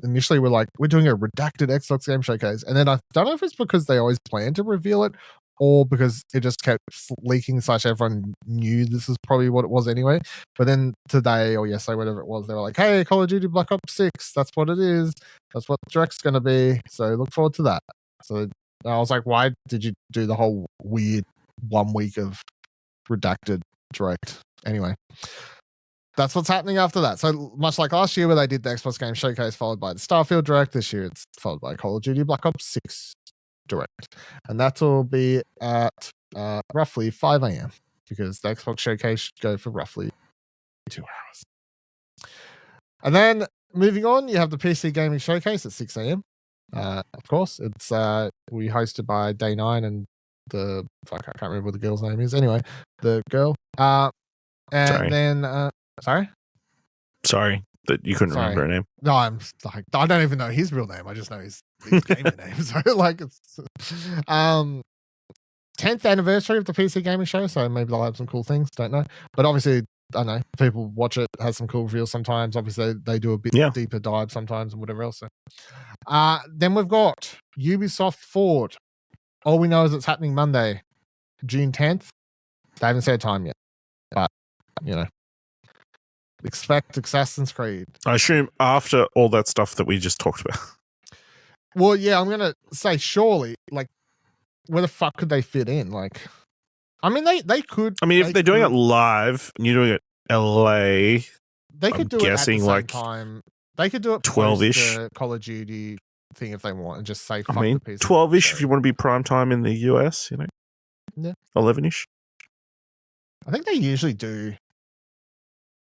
initially we're like, we're doing a redacted Xbox Game Showcase. And then I don't know if it's because they always planned to reveal it or because it just kept leaking / everyone knew this is probably what it was anyway. But then today or yesterday, whatever it was, they were like, hey, Call of Duty Black Ops 6, that's what it is. That's what the Direct's going to be. So look forward to that. So I was like, why did you do the whole weird 1 week of redacted Direct? Anyway, that's what's happening after that. So much like last year where they did the Xbox Game Showcase followed by the Starfield Direct, this year it's followed by Call of Duty Black Ops 6 Direct. And that will be at roughly 5 a.m. because the Xbox Showcase should go for roughly 2 hours. And then moving on, you have the PC Gaming Showcase at 6 a.m. Of course, it's we hosted by Day9 and fuck, I can't remember what the girl's name is. Anyway, the girl. And Sorry. then Sorry that you couldn't remember her name. No, I'm like, I don't even know his real name. I just know his gaming name. So like, it's 10th anniversary of the PC gaming show. So maybe they'll have some cool things. Don't know, but obviously, I don't know. People watch it, has some cool reveals sometimes. Obviously, they do a bit deeper dive sometimes and whatever else. So. Then we've got Ubisoft Forward. All we know is it's happening Monday, June 10th. They haven't said time yet, but expect Assassin's Creed. I assume after all that stuff that we just talked about. Well, yeah, I'm gonna say surely, like, where the fuck could they fit in? Like, I mean, they could. I mean, if they're doing it live and you're doing it LA, they could do it at the same time. They could do it 12-ish Call of Duty thing if they want, and just say fuck the PC. 12-ish if you want to be prime time in the US, Yeah. 11-ish. I think they usually do.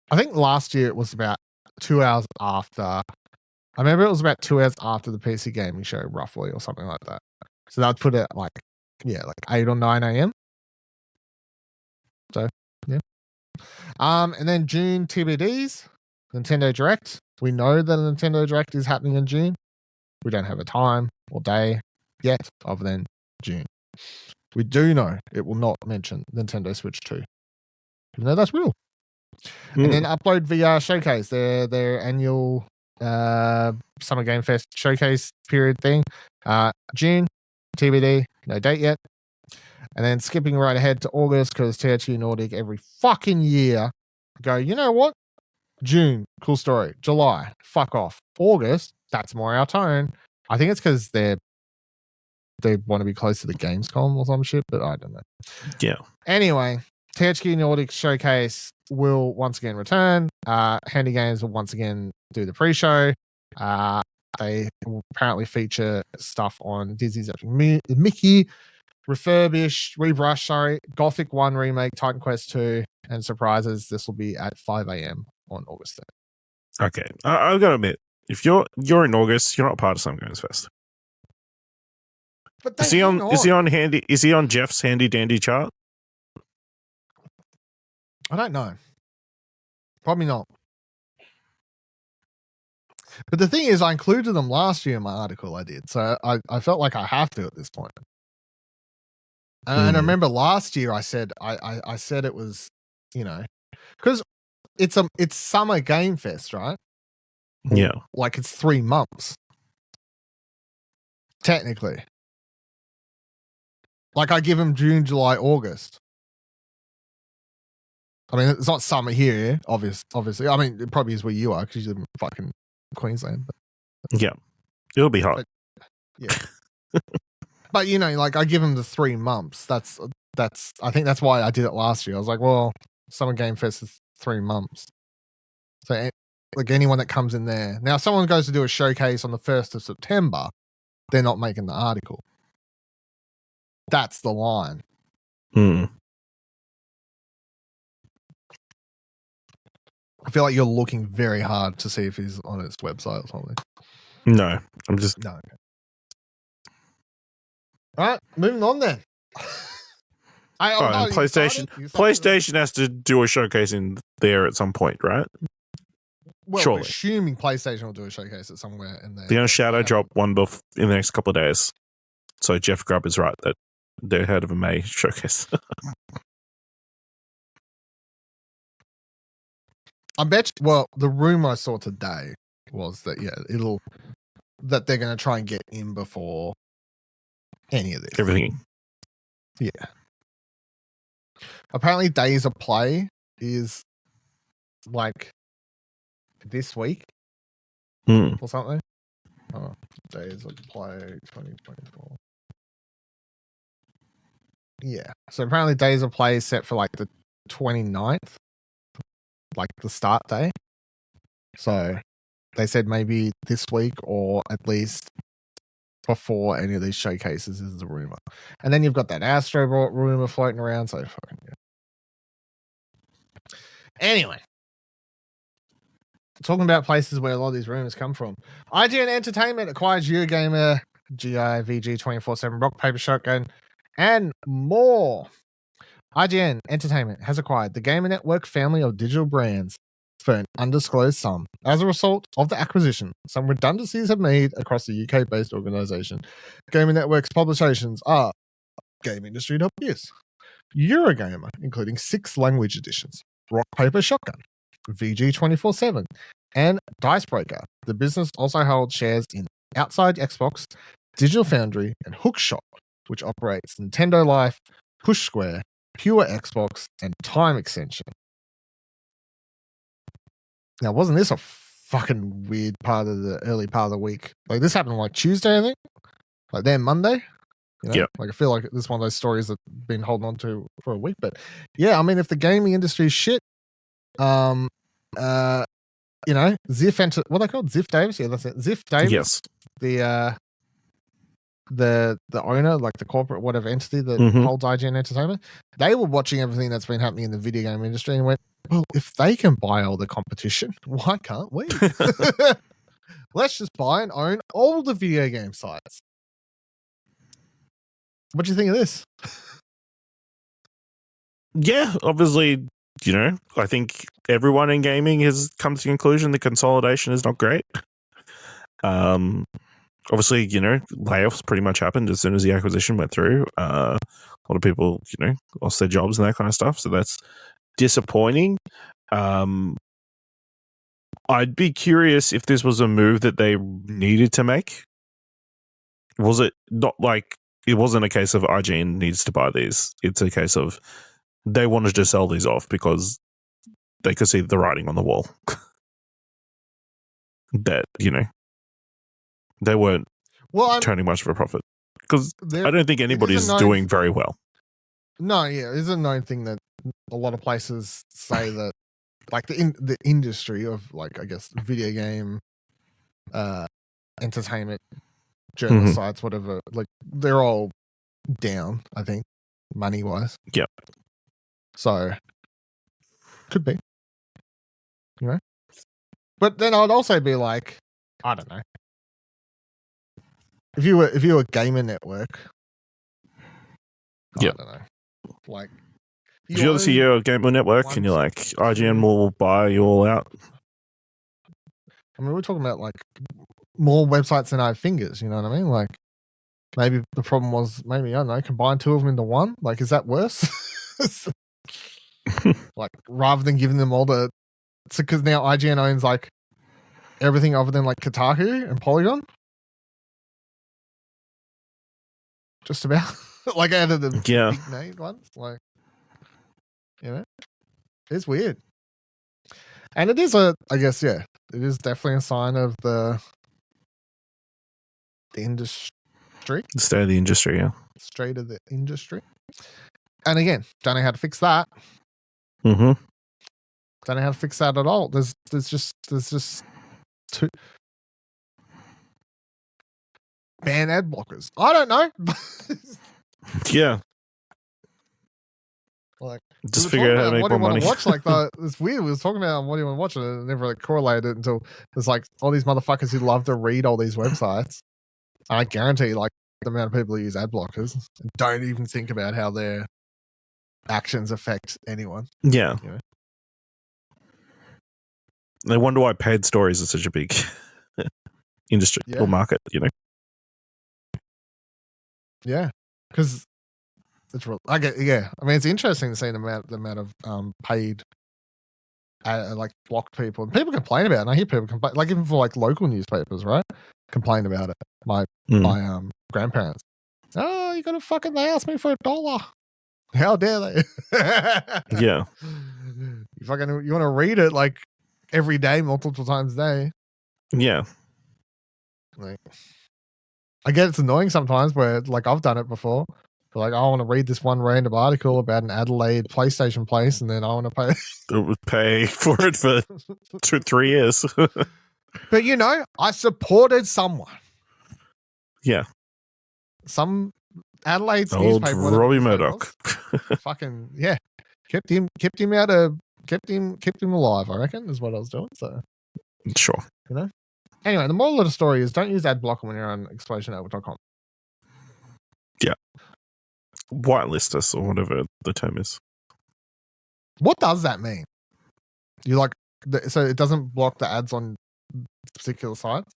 I think last year it was about 2 hours after. I remember it was about 2 hours after the PC gaming show, roughly, or something like that. So they'd put it like 8 or 9 a.m. So, yeah. And then June TBDs, Nintendo Direct. We know that Nintendo Direct is happening in June. We don't have a time or day yet, other than June. We do know it will not mention Nintendo Switch 2. Even though that's real. And then Upload VR Showcase, their annual Summer Game Fest showcase period thing. June, TBD, no date yet. And then skipping right ahead to August, because THQ Nordic every fucking year go, you know what? June, cool story. July, fuck off. August, that's more our tone. I think it's because they want to be close to the Gamescom or some shit, but I don't know. Yeah. Anyway, THQ Nordic Showcase will once again return. Handy Games will once again do the pre-show. They will apparently feature stuff on Disney's Mickey, Rebrush, Gothic 1 Remake, Titan Quest 2, and surprises. This will be at 5 a.m. on August 3rd. Okay. I've got to admit, if you're in August, you're not part of Summer Games Fest. But is he on Jeff's handy dandy chart? I don't know. Probably not. But the thing is, I included them last year in my article I did. So I felt like I have to at this point. And I remember last year I said I said it was, because it's Summer Game Fest, right? Yeah. Like it's 3 months. Technically. Like I give them June, July, August. I mean, it's not summer here, obviously. I mean, it probably is where you are because you're in fucking Queensland. But, yeah. It'll be hot. Yeah. But, like I give them the 3 months. That's I think that's why I did it last year. I was like, well, Summer Game Fest is 3 months. So, like anyone that comes in there. Now, if someone goes to do a showcase on the 1st of September, they're not making the article. That's the line. I feel like you're looking very hard to see if he's on its website or something. No, I'm just... No. Okay. All right, moving on then. PlayStation has to do a showcase in there at some point, right? Well, surely. We're assuming PlayStation will do a showcase at somewhere in there. They're going to shadow drop one in the next couple of days. So Jeff Grubb is right that they're ahead of a May showcase. I bet the rumor I saw today was that that they're going to try and get in before any of this. Everything. Yeah. Apparently Days of Play is like this week or something. Oh, Days of Play 2024. Yeah. So apparently Days of Play is set for like the 29th. Like the start day. So they said maybe this week or at least before any of these showcases is the rumor. And then you've got that Astro rumor floating around. So fucking yeah. Anyway. Talking about places where a lot of these rumors come from. IGN Entertainment acquires Eurogamer GIVG 24/7 Rock Paper Shotgun and more. IGN Entertainment has acquired the Gamer Network family of digital brands for an undisclosed sum. As a result of the acquisition, some redundancies have made across the UK-based organisation. Gamer Network's publications are Game Industry.biz, Eurogamer, including 6 language editions, Rock Paper Shotgun, VG 24/7, and Dicebreaker. The business also held shares in Outside Xbox, Digital Foundry, and Hookshot, which operates Nintendo Life, Push Square, Pure Xbox, and Time Extension. Now, wasn't this a fucking weird part of the early part of the week? Like, this happened like Tuesday, I think. Like, then Monday. You know? Yeah. Like, I feel like this is one of those stories that I've been holding on to for a week. But yeah, I mean, if the gaming industry is shit, you know, Ziff, what are they called? Ziff Davis? Yeah, that's it. Ziff Davis. Yes. The owner, like the corporate whatever entity that holds IGN Entertainment, they were watching everything that's been happening in the video game industry and went, well, if they can buy all the competition, why can't we? Let's just buy and own all the video game sites. What do you think of this? Yeah, obviously, you know, I think everyone in gaming has come to the conclusion that consolidation is not great. Obviously, you know, layoffs pretty much happened as soon as the acquisition went through. A lot of people, you know, lost their jobs and that kind of stuff. So that's disappointing. I'd be curious if this was a move that they needed to make. Was it not like it wasn't a case of IGN needs to buy these? It's a case of they wanted to sell these off because they could see the writing on the wall. That, you know, they weren't turning much of a profit. Because I don't think anybody's doing very well. No, yeah, it's a known thing that a lot of places say that, like the industry of, like, I guess, video game, entertainment, journal sites, whatever, like they're all down, I think, money wise. Yep. So could be, you know. But then I'd also be like, I don't know. If you were Gamer Network, I don't know. Like, if you're the CEO of Gamer Network and you're like, IGN will buy you all out. I mean, we're talking about like more websites than I have fingers, you know what I mean? Like, maybe the problem was, maybe, I don't know, combine 2 of them into one. Like, is that worse? Like, rather than giving them all the, because now IGN owns like everything other than like Kotaku and Polygon. Just about. Like, out of the big name ones. Like, you know, it's weird. And it is I guess, yeah, it is definitely a sign of the industry. The state of the industry, yeah. State of the industry. And again, don't know how to fix that. Don't know how to fix that at all. There's just too ban ad blockers. I don't know. Yeah. Like, just figure out how to make more money. Watch, like, it's weird. We was talking about what do you want to watch, and it never like correlated it until there's like all these motherfuckers who love to read all these websites. And I guarantee, like, the amount of people who use ad blockers don't even think about how their actions affect anyone. Yeah. You know? They wonder why paid stories are such a big industry or market, you know? Yeah. Because it's real. I mean, it's interesting to see the amount of paid, like, blocked people. And people complain about it. And I hear people complain, like, even for like local newspapers, right? Complain about it. My grandparents. Oh, you gotta fucking, they asked me for $1. How dare they? Yeah. You want to read it like every day, multiple times a day. Yeah. Like, I get it's annoying sometimes where, like, I've done it before. Like, I want to read this one random article about an Adelaide PlayStation place, and then I want to pay. It would pay for it for 2-3 years. But, you know, I supported someone. Yeah. Some Adelaide's old newspaper. Robbie Murdoch. Fucking, yeah. Kept him alive, I reckon, is what I was doing. So, sure. You know? Anyway, the moral of the story is don't use ad blocker when you're on explosionoutlook.com. Yeah. whitelist us or whatever the term is. What does that mean? You like so it doesn't block the ads on particular sites?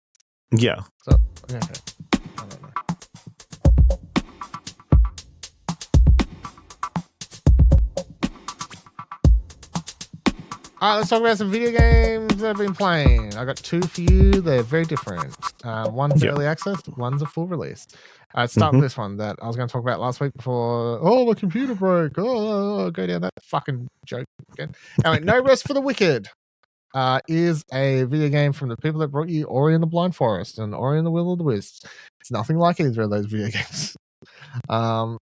Yeah. So okay. I don't know. Alright, let's talk about some video games that I've been playing. I got two for you. They're very different. One's early access, one's a full release. Let's start with this one that I was going to talk about last week before. Oh, my computer broke. Oh, go down that fucking joke again. Anyway, No Rest for the Wicked is a video game from the people that brought you Ori and the Blind Forest and Ori and the Will of the Wisps. It's nothing like either of those video games.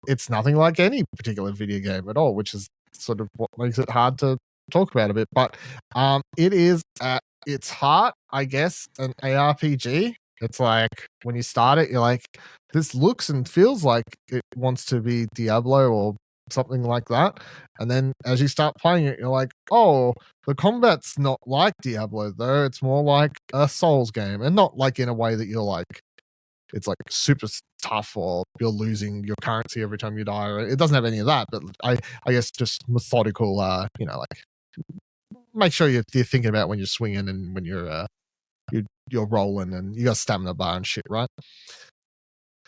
It's nothing like any particular video game at all, which is sort of what makes it hard to talk about a bit. But it is at its heart, I guess, an ARPG. It's like when you start it, you're like, this looks and feels like it wants to be Diablo or something like that. And then as you start playing it, you're like, oh, the combat's not like Diablo, though. It's more like a Souls game, and not like in a way that you're like, it's like super tough or you're losing your currency every time you die. It doesn't have any of that, but I guess just methodical, like make sure you're thinking about when you're swinging and when you're rolling and you got stamina bar and shit, right?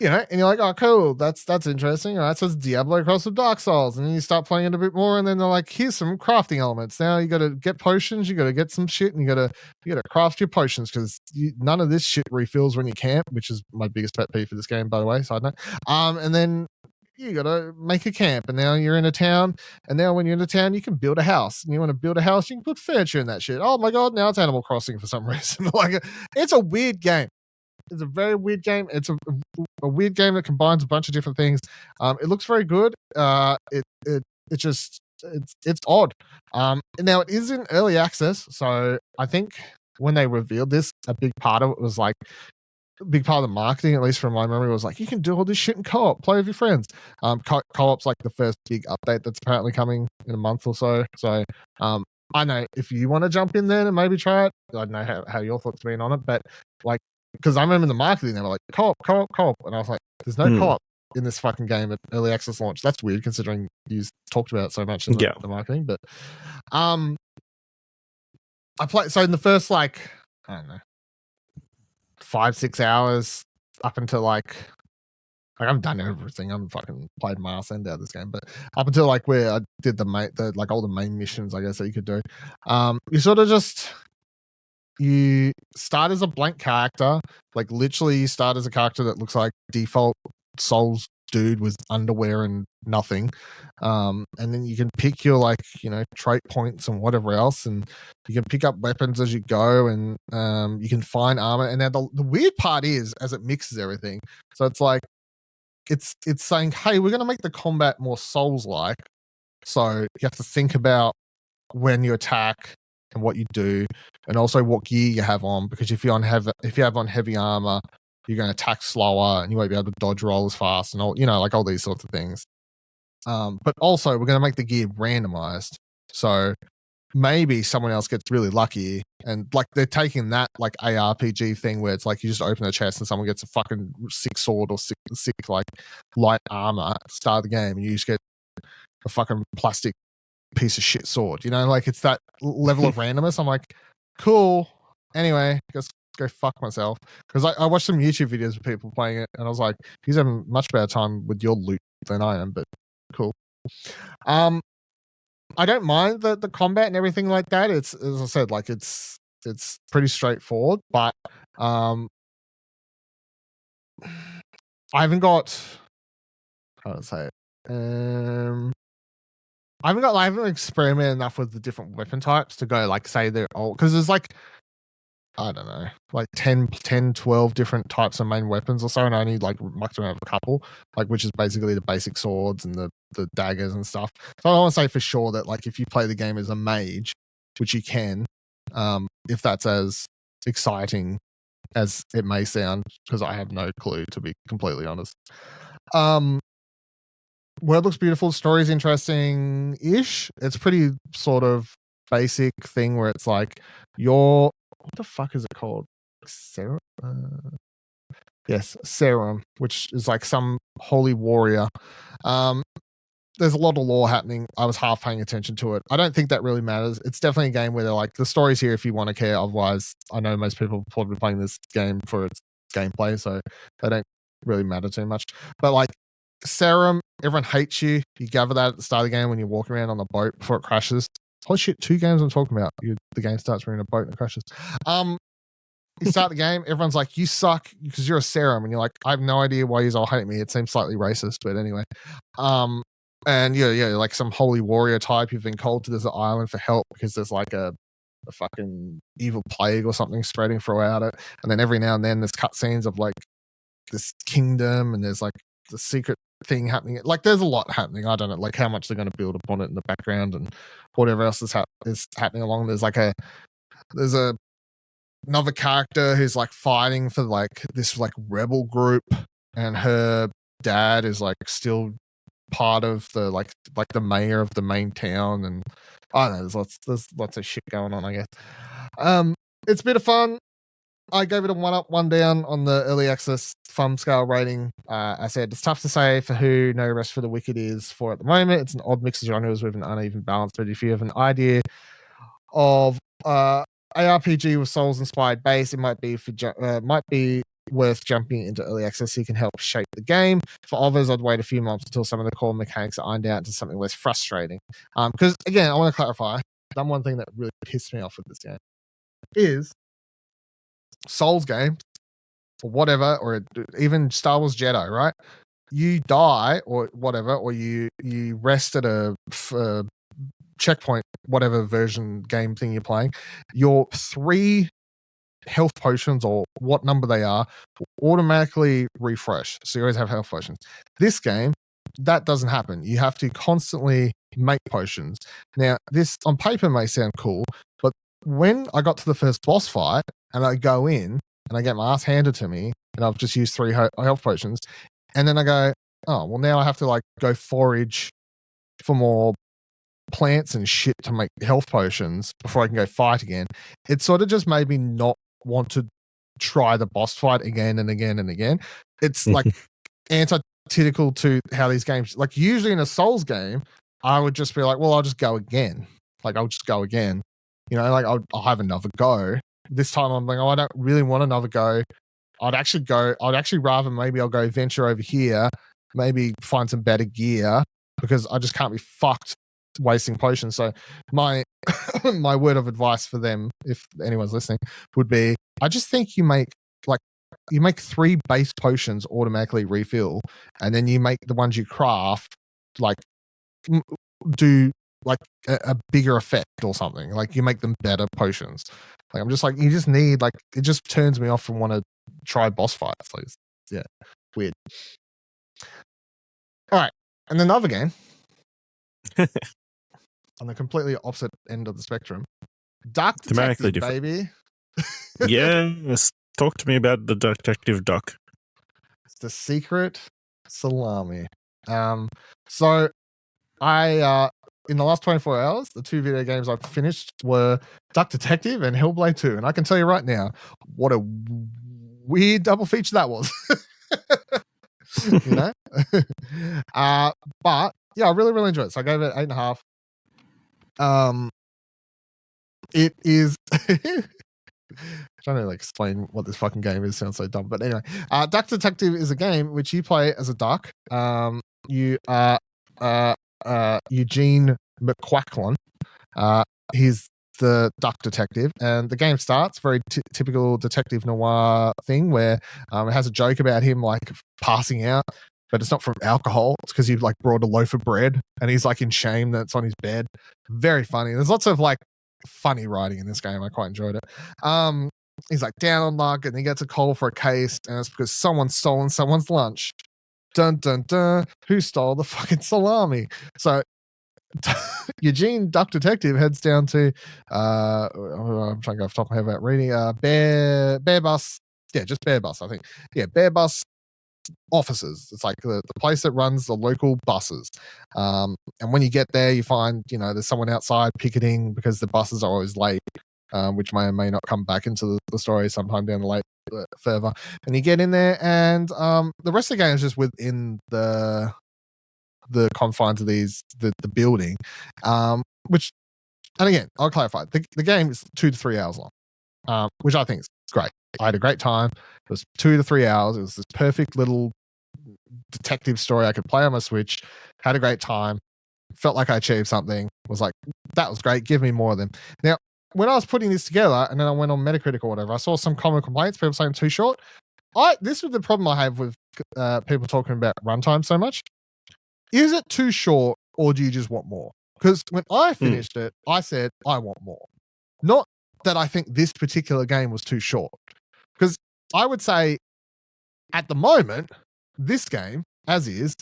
And you're like, oh, cool, that's interesting. All right, so it's Diablo cross with Dark Souls, and then you start playing it a bit more, and then they're like, here's some crafting elements. Now you got to get potions, you got to get some shit, and you got to craft your potions because none of this shit refills when you camp, which is my biggest pet peeve for this game, by the way. Side note. And then you got to make a camp, and now you're in a town, and now when you're in a town, you can build a house, and you want to build a house, you can put furniture in that shit. Oh my god, now it's Animal Crossing for some reason. Like, it's a weird game. It's a very weird game. It's a weird game that combines a bunch of different things. It looks very good. It's odd. Now it is in early access, so I think when they revealed this, a big part of it was like a big part of the marketing, at least from my memory, was like, you can do all this shit in co-op, play with your friends. Co-op's like the first big update that's apparently coming in a month or so. So I know if you want to jump in there and maybe try it, I don't know how your thoughts have been on it, but like, because I remember the marketing, they were like, co-op. And I was like, there's no co-op in this fucking game at early access launch. That's weird considering you talked about it so much in the marketing. But I played, so in the first, like, I don't know, 5-6 hours up until like I've done everything. I'm fucking played my ass end out of this game, but up until like where I did like all the main missions, I guess that you could do. You sort of just, you start as a blank character, like literally you start as a character that looks like default Souls dude with underwear and nothing, and then you can pick your trait points and whatever else, and you can pick up weapons as you go, and you can find armor. And now the weird part is, as it mixes everything, so it's like it's saying, hey, we're going to make the combat more Souls-like, so you have to think about when you attack and what you do, and also what gear you have on, because if you have on heavy armor, you're going to attack slower and you won't be able to dodge roll as fast, and all, like all these sorts of things. But also we're going to make the gear randomized, so maybe someone else gets really lucky, and like they're taking that like ARPG thing where it's like you just open a chest and someone gets a fucking sick sword or sick like light armor at the start of the game, and you just get a fucking plastic piece of shit sword, like it's that level of randomness. I'm like, cool. Anyway, just go fuck myself, because I watched some YouTube videos of people playing it, and I was like, he's having much better time with your loot than I am, but cool. I don't mind the combat and everything like that. It's, as I said, like it's pretty straightforward, but I haven't got, how to say it. I haven't experimented enough with the different weapon types to go like say they're all, because there's like, I don't know, like 10, 12 different types of main weapons or so, and I only like mucked around with a couple, like, which is basically the basic swords and the daggers and stuff. So I don't want to say for sure that like if you play the game as a mage, which you can, if that's as exciting as it may sound, because I have no clue, to be completely honest. World looks beautiful, story's interesting-ish. It's pretty sort of basic thing where it's like what the fuck is it called? Yes, Serum, which is like some holy warrior. There's a lot of lore happening. I was half paying attention to it. I don't think that really matters. It's definitely a game where they're like, the story's here if you want to care. Otherwise, I know most people are probably playing this game for its gameplay, so they don't really matter too much. But like Serum, everyone hates you. You gather that at the start of the game when you're walking around on the boat before it crashes. Holy shit, 2 games I'm talking about. The game starts when you're in a boat and it crashes. You start the game, everyone's like, you suck because you're a Serum. And you're like, I have no idea why you all hate me. It seems slightly racist, but anyway. And yeah, like some holy warrior type. You've been called to this island for help because there's like a fucking evil plague or something spreading throughout it. And then every now and then there's cutscenes of like this kingdom and there's like the secret thing happening. Like there's a lot happening. I don't know like how much they're going to build upon it in the background and whatever else is happening along. There's another character who's like fighting for like this like rebel group, and her dad is like still part of the like the mayor of the main town, and I don't know, there's lots of shit going on, I guess. It's a bit of fun. I gave it a 1 up, 1 down on the early access fun scale rating. I said it's tough to say for who No Rest for the Wicked is for at the moment. It's an odd mix of genres with an uneven balance, but if you have an idea of ARPG with Souls inspired base, it might be worth jumping into early access so you can help shape the game. For others, I'd wait a few months until some of the core mechanics are ironed out into something less frustrating. Because again, I want to clarify, that one thing that really pissed me off with this game is Souls games or whatever, or even Star Wars Jedi, right? You die or whatever, or you rest at a checkpoint, whatever version game thing you're playing, your 3 health potions or what number they are will automatically refresh. So you always have health potions. This game, that doesn't happen. You have to constantly make potions. Now, this on paper may sound cool, but when I got to the first boss fight and I go in and I get my ass handed to me and I've just used 3 health potions, and then I go, oh, well, now I have to like go forage for more plants and shit to make health potions before I can go fight again. It sort of just made me not want to try the boss fight again and again and again. It's like antithetical to how these games, like usually in a Souls game, I would just be like, well, I'll just go again. Like I'll just go again. You know, like I'll have another go. This time I'm like, oh, I don't really want another go. I'd actually rather maybe I'll go venture over here, maybe find some better gear because I just can't be fucked wasting potions. So my my word of advice for them, if anyone's listening, would be I just think you make 3 base potions automatically refill, and then you make the ones you craft like do like a bigger effect or something. Like you make them better potions. Like I'm just like, you just need like, it just turns me off from want to try boss fights. Like, yeah, weird. All right, and another game on the completely opposite end of the spectrum. Duck Detective, baby. Yes, talk to me about the Detective Duck. It's the Secret Salami. So I in the last 24 hours, the 2 video games I've finished were Duck Detective and Hellblade 2, and I can tell you right now, what a weird double feature that was. You know? But yeah, I really, really enjoyed it. So I gave it 8.5. It is trying to like explain what this fucking game is sounds so dumb, but anyway, Duck Detective is a game which you play as a duck. You are Eugene McQuacklin. He's the duck detective, and the game starts very typical detective noir thing where it has a joke about him like passing out, but it's not from alcohol. It's because he like brought a loaf of bread and he's like in shame that it's on his bed. Very funny. There's lots of like funny writing in this game. I quite enjoyed it. He's like down on luck and he gets a call for a case, and it's because someone's stolen someone's lunch. Dun dun dun. Who stole the fucking salami? So Eugene Duck Detective heads down to I'm trying to go off the top of my head about reading Bear Bus. Yeah, just Bear Bus, I think. Yeah, Bear Bus offices. It's like the place that runs the local buses. And when you get there, you find, there's someone outside picketing because the buses are always late. which may or may not come back into the story sometime down the lane further. And you get in there, and the rest of the game is just within the confines of the building, which, and again, I'll clarify, the game is 2 to 3 hours long, which I think is great. I had a great time. It was 2 to 3 hours. It was this perfect little detective story I could play on my Switch. Had a great time. Felt like I achieved something. Was like, that was great. Give me more of them. Now, when I was putting this together, and then I went on Metacritic or whatever, I saw some common complaints. People saying too short. This was the problem I have with people talking about runtime so much. Is it too short, or do you just want more? Because when I finished it, I said I want more. Not that I think this particular game was too short. Because I would say, at the moment, this game, as is,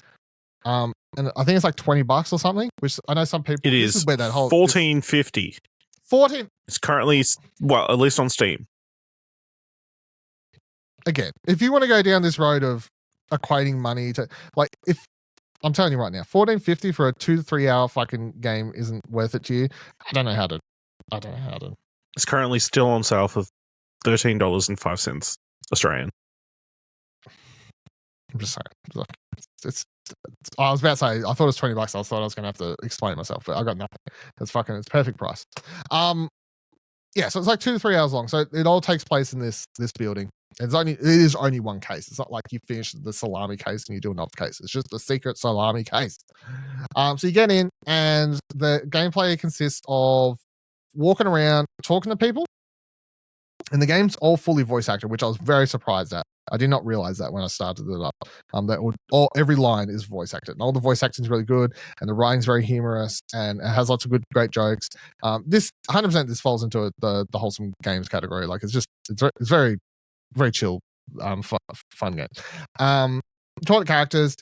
and I think it's like $20 or something, which I know some people. It is where that whole $14.50. 14. It's currently, well, at least on Steam. Again, if you want to go down this road of equating money to, like, if I'm telling you right now, $14.50 for a 2 to 3 hour fucking game isn't worth it to you. I don't know how to. It's currently still on sale for $13.05 Australian. I'm just saying. It's I was about to say, I thought it was $20. I thought I was going to have to explain myself, but I got nothing. It's perfect price. Yeah, so it's like 2 to 3 hours long. So it all takes place in this building. It is only one case. It's not like you finish the salami case and you do another case. It's just the secret salami case. So you get in, and the gameplay consists of walking around, talking to people, and the game's all fully voice acted, which I was very surprised at. I did not realize that when I started it up. That every line is voice acted, and all the voice acting is really good, and the writing's very humorous, and it has lots of great jokes. This 100% this falls into the wholesome games category. Like it's very, very chill, fun game. Talk to characters.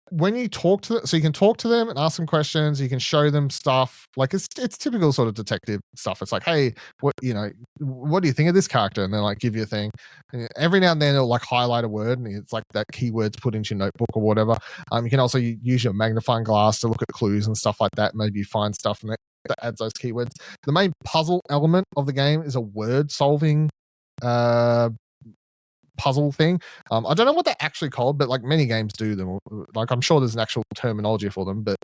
When you talk to them, so you can talk to them and ask them questions, you can show them stuff. Like it's typical sort of detective stuff. It's like, hey, what do you think of this character? And they'll like give you a thing. And every now and then they'll like highlight a word, and it's like that keyword's put into your notebook or whatever. You can also use your magnifying glass to look at clues and stuff like that. Maybe you find stuff in there that adds those keywords. The main puzzle element of the game is a word solving puzzle thing. I don't know what they're actually called, but like many games do them. Like I'm sure there's an actual terminology for them, but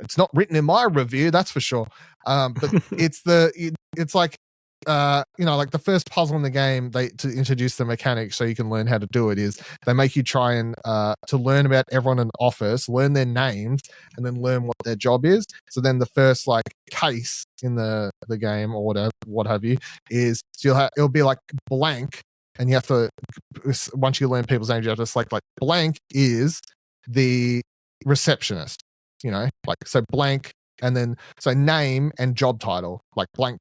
it's not written in my review, that's for sure. But it's like like the first puzzle in the game, to introduce the mechanics so you can learn how to do it, is they make you try and to learn about everyone in the office, learn their names, and then learn what their job is. So then the first like case in the game or whatever, what have you, is it'll be like blank. And you have to, once you learn people's names, you have to select like blank is the receptionist, so blank, and then so name and job title, like blank.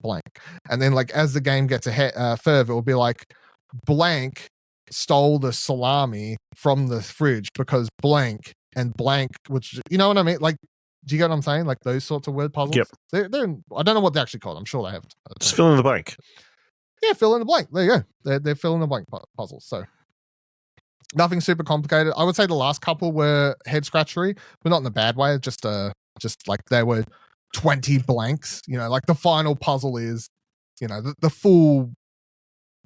And then like as the game gets ahead further, it will be like blank stole the salami from the fridge because blank and blank, which, you know what I mean? Like, do you get what I'm saying? Like those sorts of word puzzles? Yep. They're I don't know what they're actually called. I'm sure they have. Just fill in the blank. Yeah, fill in the blank. There you go. They're fill in the blank puzzles. So nothing super complicated. I would say the last couple were head scratchery, but not in a bad way. Just like there were 20 blanks. Like the final puzzle is, the full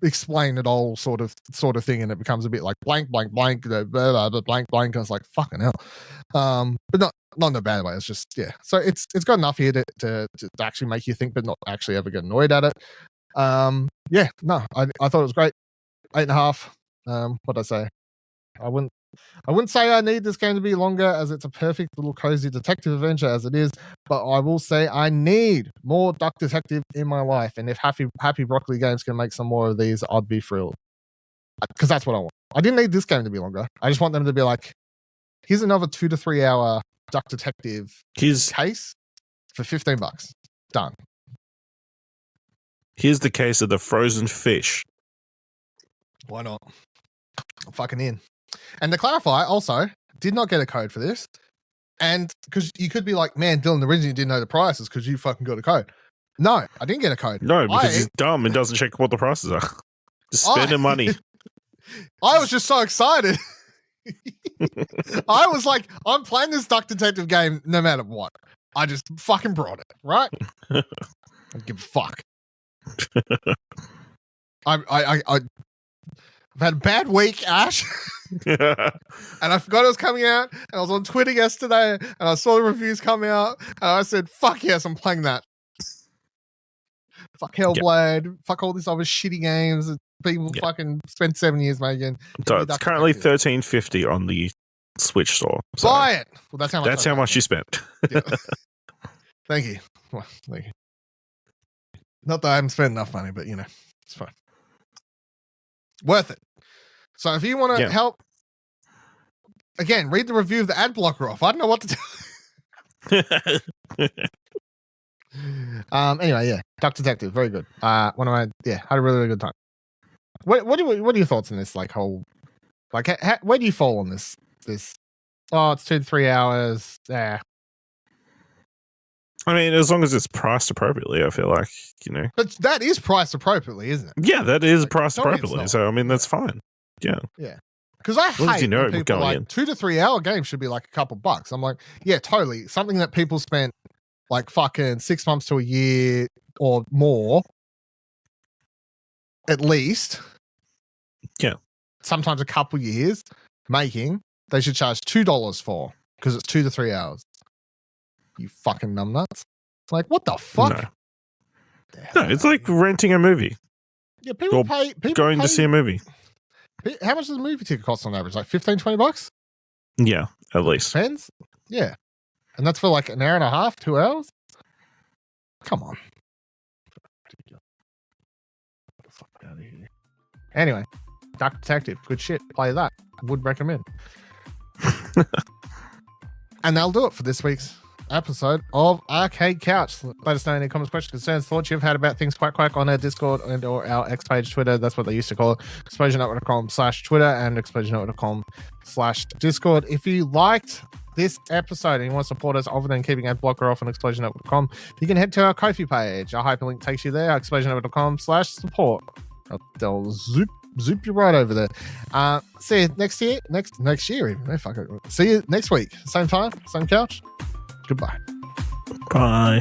explain it all sort of thing, and it becomes a bit like blank, blank, blank, blah, blah, blah, blank, blank. And it's like fucking hell. But not in a bad way. It's just So it's got enough here to actually make you think, but not actually ever get annoyed at it. I thought it was great. 8.5. What'd I say? I wouldn't say I need this game to be longer, as it's a perfect little cozy detective adventure as it is, but I will say I need more Duck Detective in my life, and if Happy Broccoli Games can make some more of these, I'd be thrilled, because that's what I want. I didn't need this game to be longer. I just want them to be like, here's another 2 to 3 hour Duck Detective case for $15. Done. Here's the case of the frozen fish. Why not? I'm fucking in. And to clarify, also, did not get a code for this. And because you could be like, man, Dylan, the reason you didn't know the prices because you fucking got a code. No, I didn't get a code. No, because he's dumb and doesn't check what the prices are. Just spending money. I was just so excited. I was like, I'm playing this Duck Detective game no matter what. I just fucking brought it, right? I don't give a fuck. I've had a bad week, Ash. And I forgot it was coming out. And I was on Twitter yesterday and I saw the reviews come out. And I said, fuck yes, I'm playing that. Fuck Hellblade. Fuck all these other shitty games that people fucking spent 7 years making. So it's currently $13.50 on the Switch store. So buy it. Well, that's how much you spent. Yeah. Thank you. Well, thank you. Not that I haven't spent enough money, but it's fine. Worth it. So if you want to help, again, read the review of the ad blocker off. I don't know what to do. Anyway, yeah, Duck Detective, very good. Had a really, really good time. What are your thoughts on this? Like whole, like, where do you fall on this? It's 2 to 3 hours. Yeah. I mean, as long as it's priced appropriately, I feel like, But that is priced appropriately, isn't it? Yeah, that is priced appropriately. So, I mean, that's fine. Yeah. Yeah. Because I hate when people like 2 to 3 hour games should be like a couple bucks. I'm like, yeah, totally. Something that people spent like fucking 6 months to a year or more, at least. Yeah. Sometimes a couple years making, they should charge $2 for because it's 2 to 3 hours. You fucking numbnuts. It's like, what the fuck? No, it's like renting a movie. Yeah, people pay. Going to see a movie. How much does a movie ticket cost on average? Like $15-$20? Yeah, at least. Depends. Yeah. And that's for like an hour and a half, 2 hours? Come on. Get the fuck out of here. Anyway, Duck Detective. Good shit. Play that. Would recommend. And that'll do it for this week's episode of Arcade Couch. Let us know any comments, questions, concerns, thoughts you've had about things quack on our Discord and or our X page, Twitter. That's what they used to call it. ExplosionNetwork.com/Twitter and ExplosionNetwork.com/Discord. If you liked this episode and you want to support us other than keeping AdBlocker off on ExplosionNetwork.com, you can head to our Ko-fi page. Our hyperlink takes you there, ExplosionNetwork.com/support. They'll zoop you right over there. See you next year even. No, fuck it. See you next week. Same time, same couch. Goodbye. Bye.